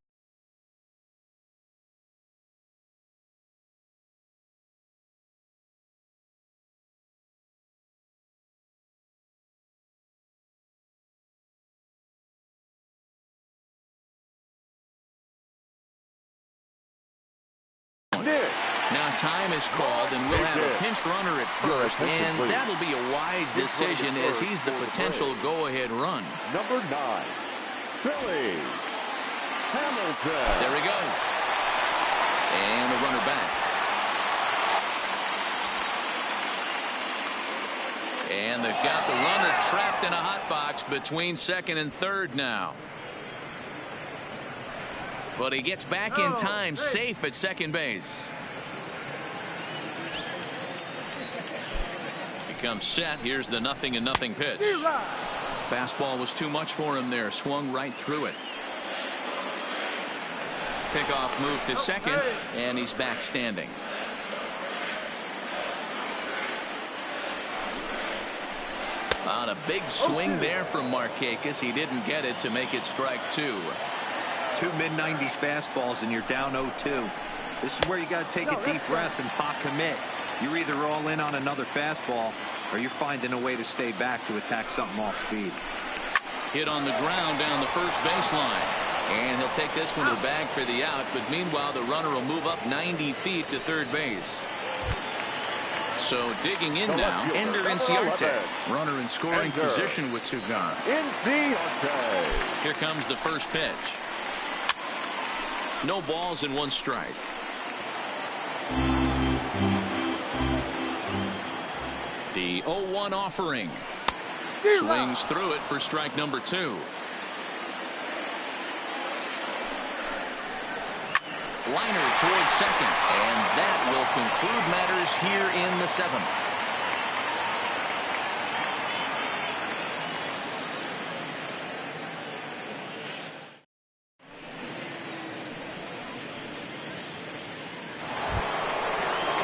S5: Now time is called, and we'll have a pinch runner at first, and that'll be a wise decision as he's the potential go-ahead run.
S2: Number 9, Billy Hamilton.
S5: There he goes. And the runner back. And they've got the runner trapped in a hot box between second and third now. But he gets back in time, safe at second base. Becomes set. Here's the 0-0 pitch. Fastball was too much for him there. Swung right through it. Pickoff move to second, and he's back standing. On a big swing there from Markakis. He didn't get it to make it strike 2.
S4: 2 mid-90s fastballs, and you're down 0-2. This is where you got to take a deep breath and pop commit. You're either all in on another fastball, or you're finding a way to stay back to attack something off speed.
S5: Hit on the ground down the first baseline. And he'll take this one to the bag for the out, but meanwhile the runner will move up 90 feet to third base. So digging in now, Ender Inciarte. Runner in scoring position with two gone. Here comes the first pitch. No balls and one strike. The 0-1 offering. Swings through it for strike number 2. Liner towards second, and that will conclude matters here in the 7th.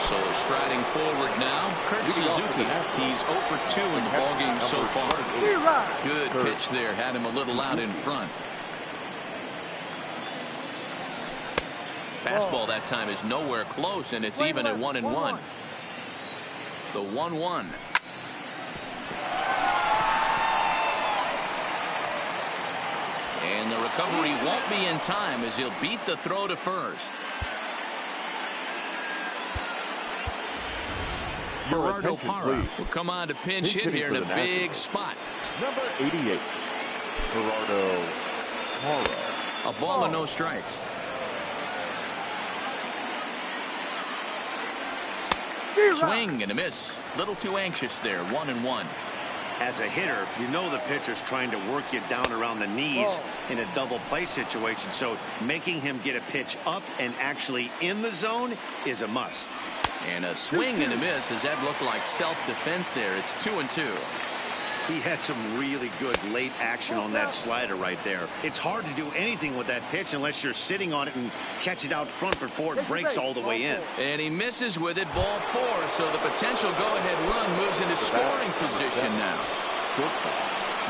S5: So striding forward now, Kurt Suzuki. He's 0 for 2 in the ballgame so far. Good pitch there, had him a little out in front. Fastball that time is nowhere close, and it's even at 1-1. The 1-1. And the recovery won't be in time as he'll beat the throw to first. Gerardo Parra will come on to pinch hit here in a big spot.
S2: Number 88, Gerardo Parra.
S5: A ball and no strikes. Swing and a miss. Little too anxious there. 1-1.
S3: As a hitter, you know the pitcher's trying to work you down around the knees in a double play situation. So making him get a pitch up and actually in the zone is a must.
S5: And a swing and a miss. Does that look like self-defense there? It's 2-2.
S3: He had some really good late action on that slider right there. It's hard to do anything with that pitch unless you're sitting on it and catch it out front before it breaks all the way in.
S5: And he misses with it, ball 4. So the potential go-ahead run moves into scoring position now.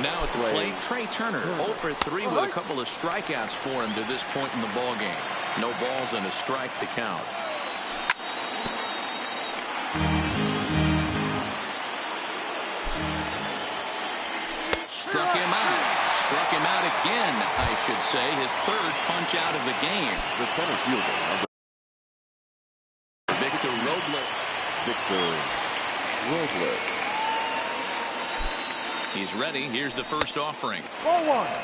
S5: Now at the plate, Trey Turner, 0 for 3 with a couple of strikeouts for him to this point in the ballgame. No balls and a strike to count. Struck him out again, I should say. His 3rd punch out of the game.
S2: The center fielder,
S5: Victor
S2: Robles.
S5: He's ready. Here's the first offering.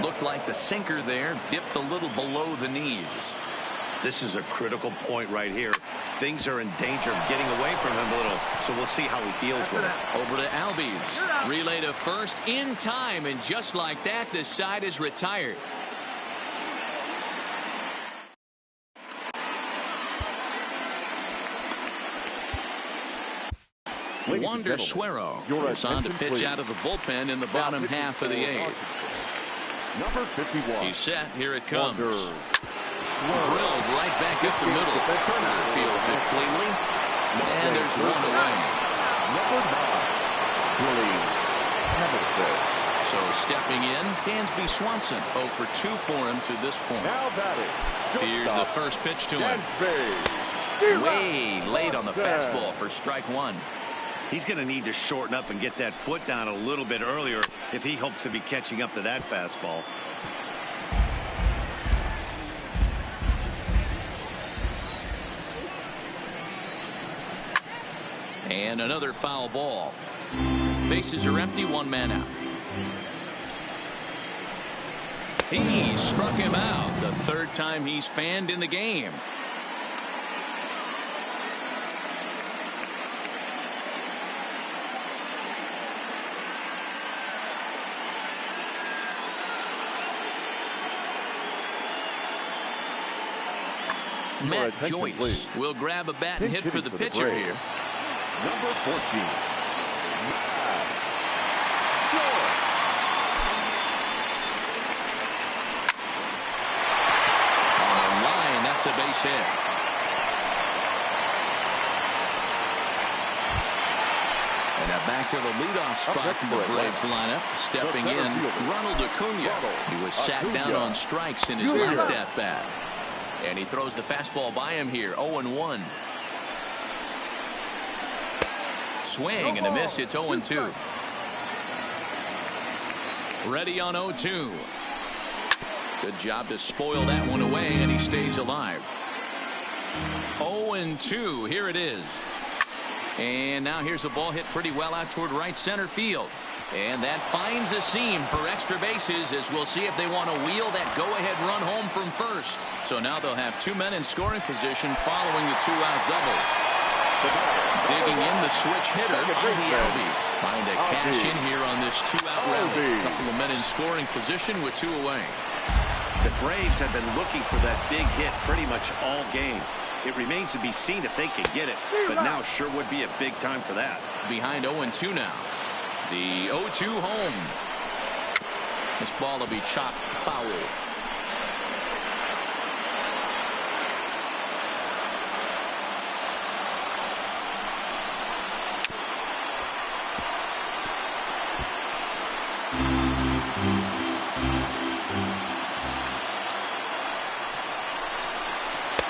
S5: Looked like the sinker there dipped a little below the knees.
S3: This is a critical point right here. Things are in danger of getting away from him a little, so we'll see how he deals with it.
S5: Over to Albies. Relay to first in time, and just like that, the side is retired. Wander Suero is on to pitch out of the bullpen in the bottom half of the 8th.
S2: Number 51.
S5: He's set. Here it comes. Drilled right back up the middle. Turner feels it cleanly. And there's one away.
S2: Number 9, Willie Hamilton.
S5: So stepping in, Dansby Swanson. 0 for 2 for him to this point.
S2: Now batting.
S5: Here's the first pitch to him. Way late on the fastball for strike 1.
S3: He's going to need to shorten up and get that foot down a little bit earlier if he hopes to be catching up to that fastball.
S5: And another foul ball. Bases are empty, 1 man out. He struck him out. The 3rd time he's fanned in the game. Matt Joyce will grab a bat and hit for the pitcher here.
S2: Number 14.
S5: On the line, that's a base hit. And now back to the leadoff spot from the Braves lineup. Stepping in, Ronald Acuna. He was sat down on strikes in his last at bat. And he throws the fastball by him here. 0-1. Swing and a miss. It's 0-2. Ready on 0-2. Good job to spoil that one away, and he stays alive. 0-2. Here it is. And now here's a ball hit pretty well out toward right center field. And that finds a seam for extra bases, as we'll see if they want to wheel that go-ahead run home from first. So now they'll have 2 men in scoring position following the 2-out double. Digging in, the switch hitter, Ozzie Albies. Trying to cash in here on this 2-out rally. A couple of men in scoring position with 2 away.
S3: The Braves have been looking for that big hit pretty much all game. It remains to be seen if they can get it, but now sure would be a big time for that.
S5: Behind 0-2 now. The 0-2 home. This ball will be chopped foul.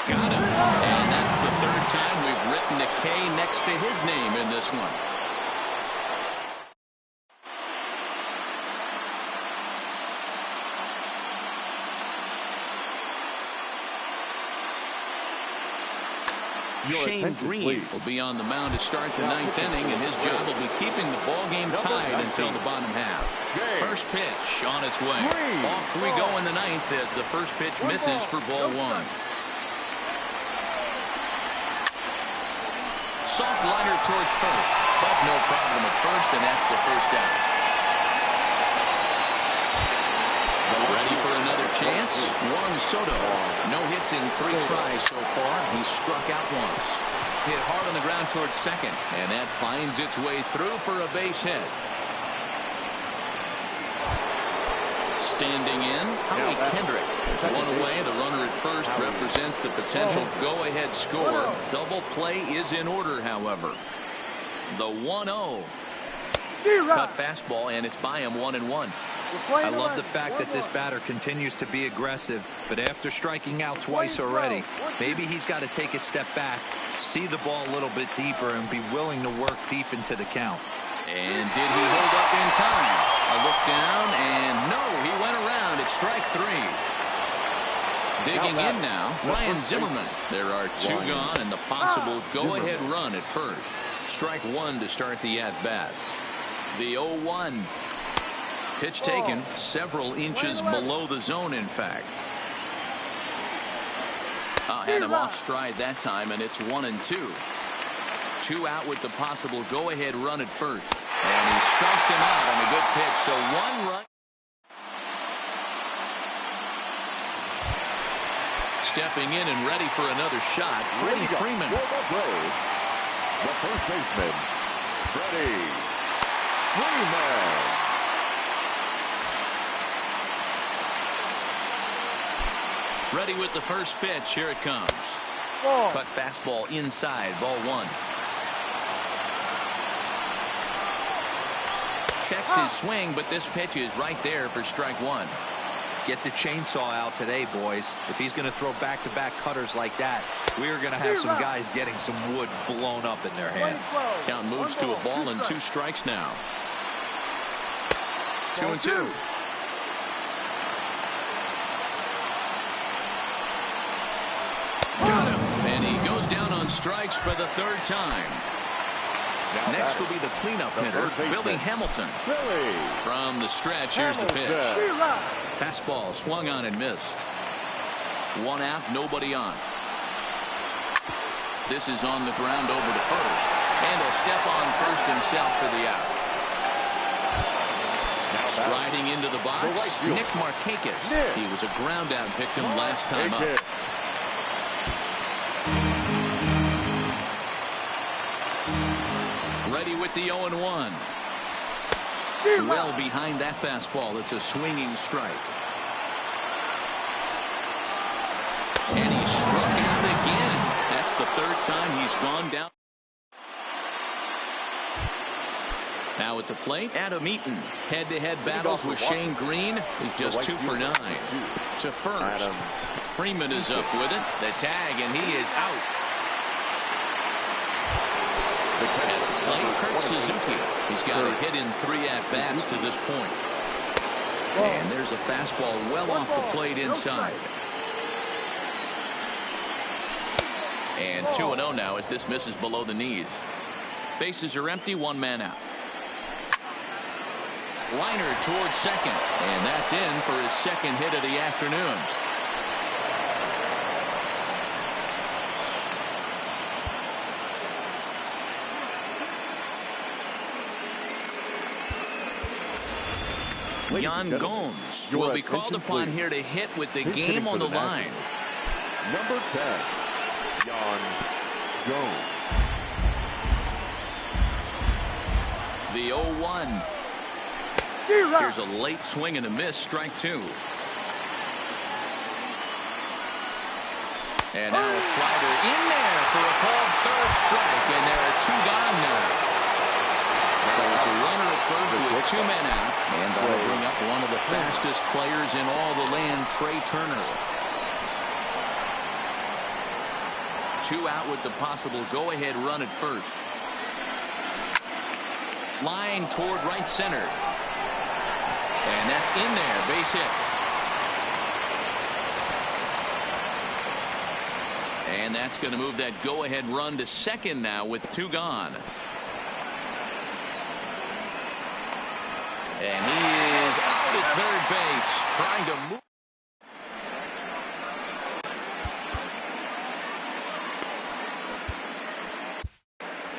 S5: Got him. And that's the 3rd time we've written a K next to his name in this one. Shane Green will be on the mound to start the 9th inning, and his job will be keeping the ball game tied until the bottom half. First pitch on its way. Off we go in the 9th as the first pitch misses for ball 1. Soft liner towards first, but no problem at first, and that's the first out. Ready for another chance? Juan Soto. No hits in 3 tries so far. He struck out once. Hit hard on the ground towards second, and that finds its way through for a base hit. Standing in, Howie Kendrick. There's 1 away. The runner at first represents the potential go-ahead score. Double play is in order, however. The 1-0. Cut fastball, and it's by him 1-1.
S4: I love the fact that this batter continues to be aggressive, but after striking out twice already, maybe he's got to take a step back, see the ball a little bit deeper, and be willing to work deep into the count.
S5: And did he hold up in time? A look down, and no, he went around at strike 3. Digging in now, Ryan Zimmerman. There are 2 gone and the possible go-ahead run at first. Strike 1 to start the at-bat. The 0-1. Pitch taken several inches below the zone, in fact. Had him off stride that time, and it's 1-2. 2 out with the possible go-ahead run at first. And he strikes him out on a good pitch, so 1 run. Stepping in and ready for another shot, Freddie Freeman.
S2: The first baseman, Freddie Freeman.
S5: Ready with the first pitch. Here it comes. Cut fastball inside, ball 1. Checks his swing, but this pitch is right there for strike 1.
S4: Get the chainsaw out today, boys. If he's going to throw back-to-back cutters like that, we're going to have some guys getting some wood blown up in their hands.
S5: Count moves to a ball and 2 strikes now. 2-2. And he goes down on strikes for the 3rd time. Next will be the cleanup hitter, Billy Hamilton. From the stretch, here's the pitch. Fastball swung on and missed. 1 out, nobody on. This is on the ground over to first. And he'll step on first himself for the out. Striding into the box, Nick Markakis. He was a ground out victim last time up. Ready with the 0-1. Well behind that fastball. It's a swinging strike. And he struck out again. That's the 3rd time he's gone down. Now at the plate, Adam Eaton. Head-to-head battles with Shane Green. He's just 2 for 9. To first. Freeman is up with it. The tag, and he is out. At the plate, Kurt Suzuki. He's got a hit in 3 at-bats to this point. And there's a fastball well off the plate inside. And 2-0 now as this misses below the knees. Bases are empty, one man out. Liner towards second, and that's in for his second hit of the afternoon. Yan Gomes will be called upon here to hit with the game on the line.
S2: Number 10, Yan Gomes.
S5: The 0-1. Here's a late swing and a miss, strike two. And now a slider in there for a called third strike, and there are two gone now. So it's a runner at first with two men out, and that'll bring up one of the fastest players in all the land, Trey Turner. Two out with the possible go-ahead run at first. Line toward right center. And that's in there, base hit. And that's going to move that go-ahead run to second now with two gone. And he is out at third base, trying to move.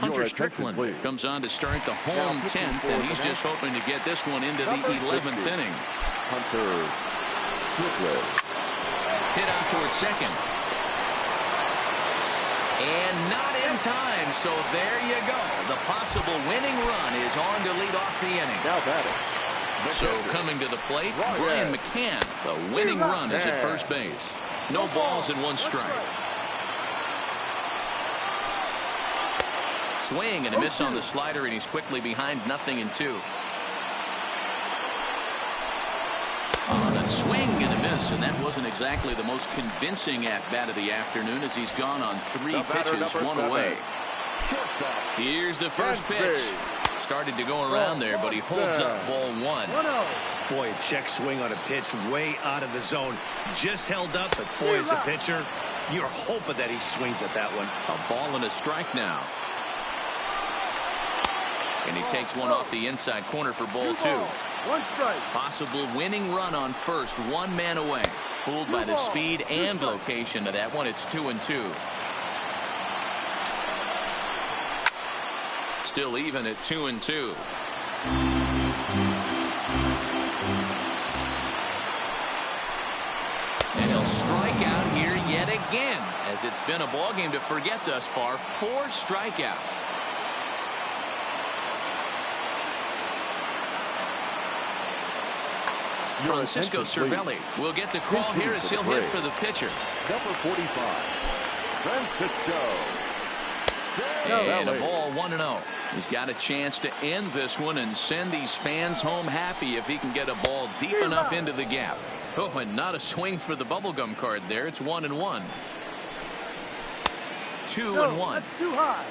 S5: Hunter Strickland comes on to start the home 10th, and he's just hoping to get this one into the 11th inning.
S2: Hunter Strickland.
S5: Hit out towards second. And not in time, so there you go. The possible winning run is on to lead off the inning.
S2: Now batting.
S5: So coming to the plate, Brian McCann. The winning run is at first base. No balls and one strike. Swing and a miss on the slider, and he's quickly behind 0-2. On a swing and a miss, and that wasn't exactly the most convincing at-bat of the afternoon, as he's gone on three pitches, one away. Here's the first pitch. Started to go around there, but he holds up ball one.
S3: Boy, a check swing on a pitch way out of the zone. Just held up, but boy, as a pitcher, you're hoping that he swings at that one.
S5: A ball and a strike now. And he takes one off the inside corner for ball two.
S7: One strike.
S5: Possible winning run on first, one man away. Fooled by the speed and location of that one. It's 2-2. Still even at 2-2. And he'll strike out here yet again, as it's been a ball game to forget thus far. 4 strikeouts. Francisco Cervelli will get the call here as he'll hit for the pitcher.
S2: Number 45, Francisco.
S5: And a ball 1-0. He's got a chance to end this one and send these fans home happy if he can get a ball deep enough into the gap. Oh, and not a swing for the bubblegum card there. It's 1-1. 2-1.
S7: Too high.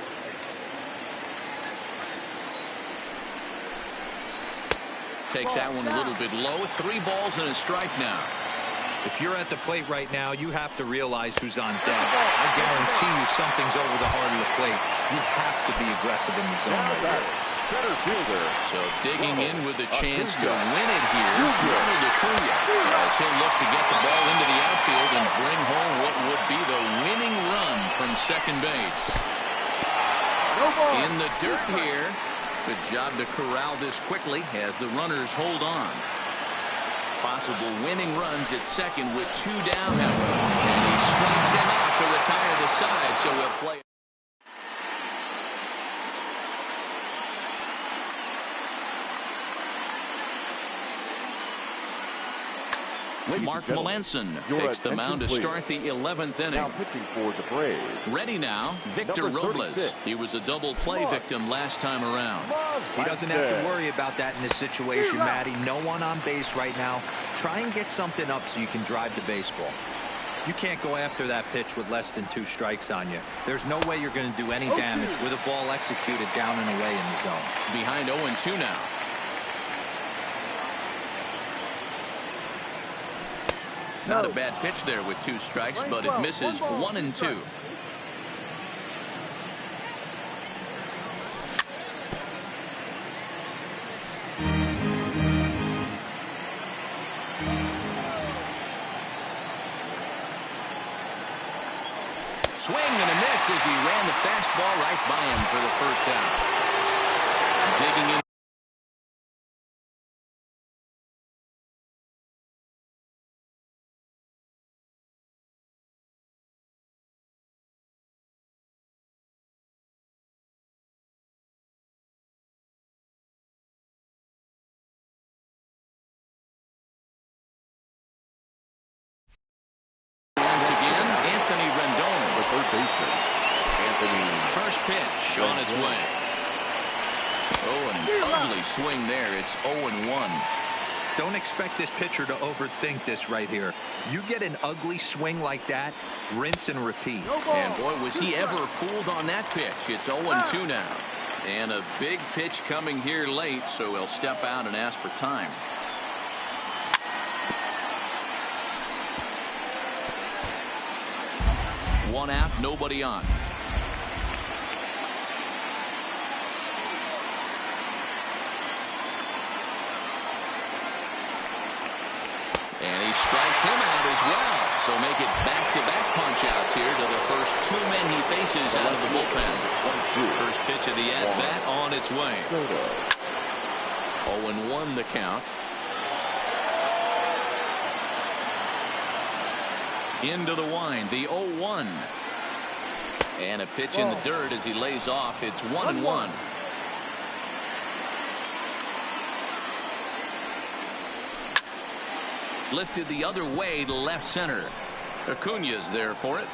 S5: Takes that one a little bit low. 3 balls and a strike now.
S4: If you're at the plate right now, you have to realize who's on deck. I guarantee you something's over the heart of the plate. You have to be aggressive in the zone right there.
S2: Center fielder.
S5: So digging in with a chance to win it here. Ronald Acuna, as he'll look to get the ball into the outfield and bring home what would be the winning run from second base. In the dirt here. Good job to corral this quickly as the runners hold on. Possible winning runs at second with 2 down, however. And he strikes him out to retire the side, so we'll play. Mark Melanson takes the mound to start the 11th inning.
S2: Now pitching for the Braves.
S5: Ready now, Victor Robles. He was a double play victim last time around.
S4: He doesn't have to worry about that in this situation, Matty. No one on base right now. Try and get something up so you can drive the baseball. You can't go after that pitch with less than 2 strikes on you. There's no way you're going to do any damage with a ball executed down and away in the zone.
S5: Behind 0-2 now. Not a bad pitch there with 2 strikes, but it misses 1-2.
S1: swing and a miss as he ran the fastball right by him for the first down. Digging in. Once again, Anthony Rendon,
S2: The third baseman, Anthony.
S1: first pitch on its way. Oh, an ugly swing there. It's 0-1.
S4: Don't expect this pitcher to overthink this right here. You get an ugly swing like that, rinse and repeat.
S1: And boy, was he ever fooled on that pitch. It's 0-2 now. And a big pitch coming here late, so he'll step out and ask for time. One out, nobody on. And he strikes him out as well. So make it back-to-back punch-outs here to the first two men he faces out of the bullpen. First pitch of the at-bat on its way. 0-1 the count. Into the wind, the 0-1. And a pitch in the dirt as he lays off. It's 1-1. Lifted the other way to left center. Acuna's there for it.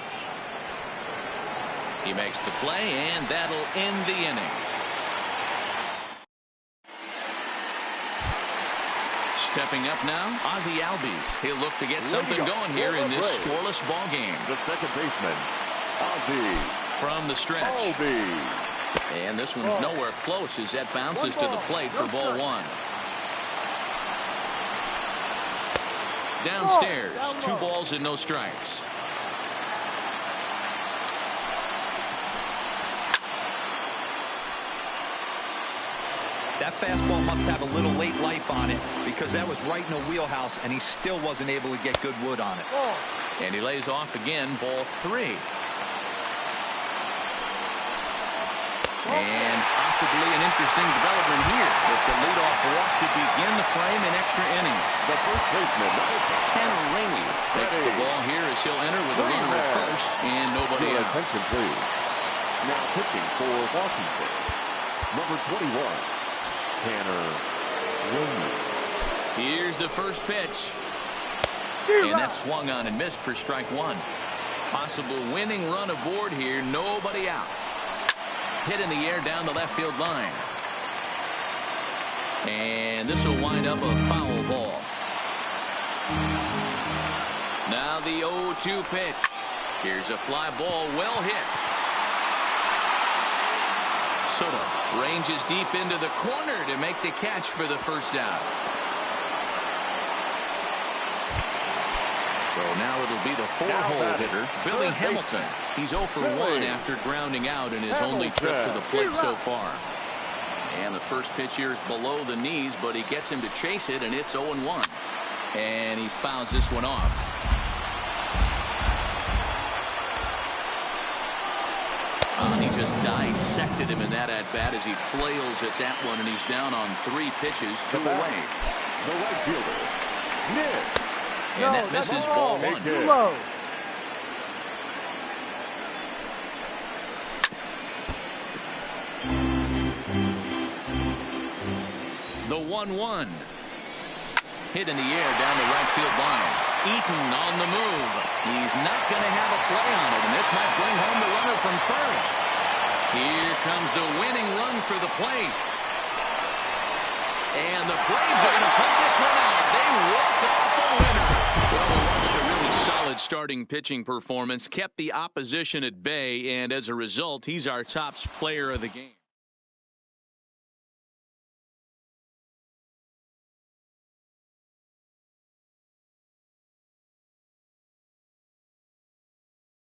S1: He makes the play, and that'll end the inning. Stepping up now, Ozzie Albies. He'll look to get something going here in this scoreless ball game.
S2: The second baseman, Ozzie
S1: From the stretch.
S2: Albies.
S1: And this one's nowhere close as that bounces to the plate for ball one. Downstairs, 2 balls and no strikes.
S4: That fastball must have a little late life on it because that was right in the wheelhouse and he still wasn't able to get good wood on it.
S1: And he lays off again, ball 3. And possibly an interesting development here. It's a leadoff walk to begin the frame in extra innings.
S2: The first baseman,
S1: Tanner Rainey takes the ball here as he'll enter with a runner at first and nobody
S2: Your
S1: out.
S2: attention, please. Now pitching for Washington, number 21, Tanner Rainey.
S1: Here's the first pitch. And that swung on and missed for strike 1. Possible winning run aboard here. Nobody out. Hit in the air down the left field line. And this will wind up a foul ball. Now the 0-2 pitch. Here's a fly ball, well hit. Soto ranges deep into the corner to make the catch for the first down. So now it'll be the 4-hole hitter, Billy Hamilton. He's 0 for 1 after grounding out in his only trip to the plate so far. And the first pitch here is below the knees, but he gets him to chase it, and it's 0-1. And he fouls this one off. He just dissected him in that at-bat as he flails at that one, and he's down on 3 pitches, 2 away.
S2: The right fielder, Nick.
S1: And that misses ball 1.
S2: Too
S7: low.
S1: The 1-1. Hit in the air down the right field line. Eaton on the move. He's not going to have a play on it, and this might bring home the runner from first. Here comes the winning run for the plate. And the Braves are going to put this one out. They walk off the winner. Well, we watched a really solid starting pitching performance, kept the opposition at bay, and as a result, he's our top player of the game.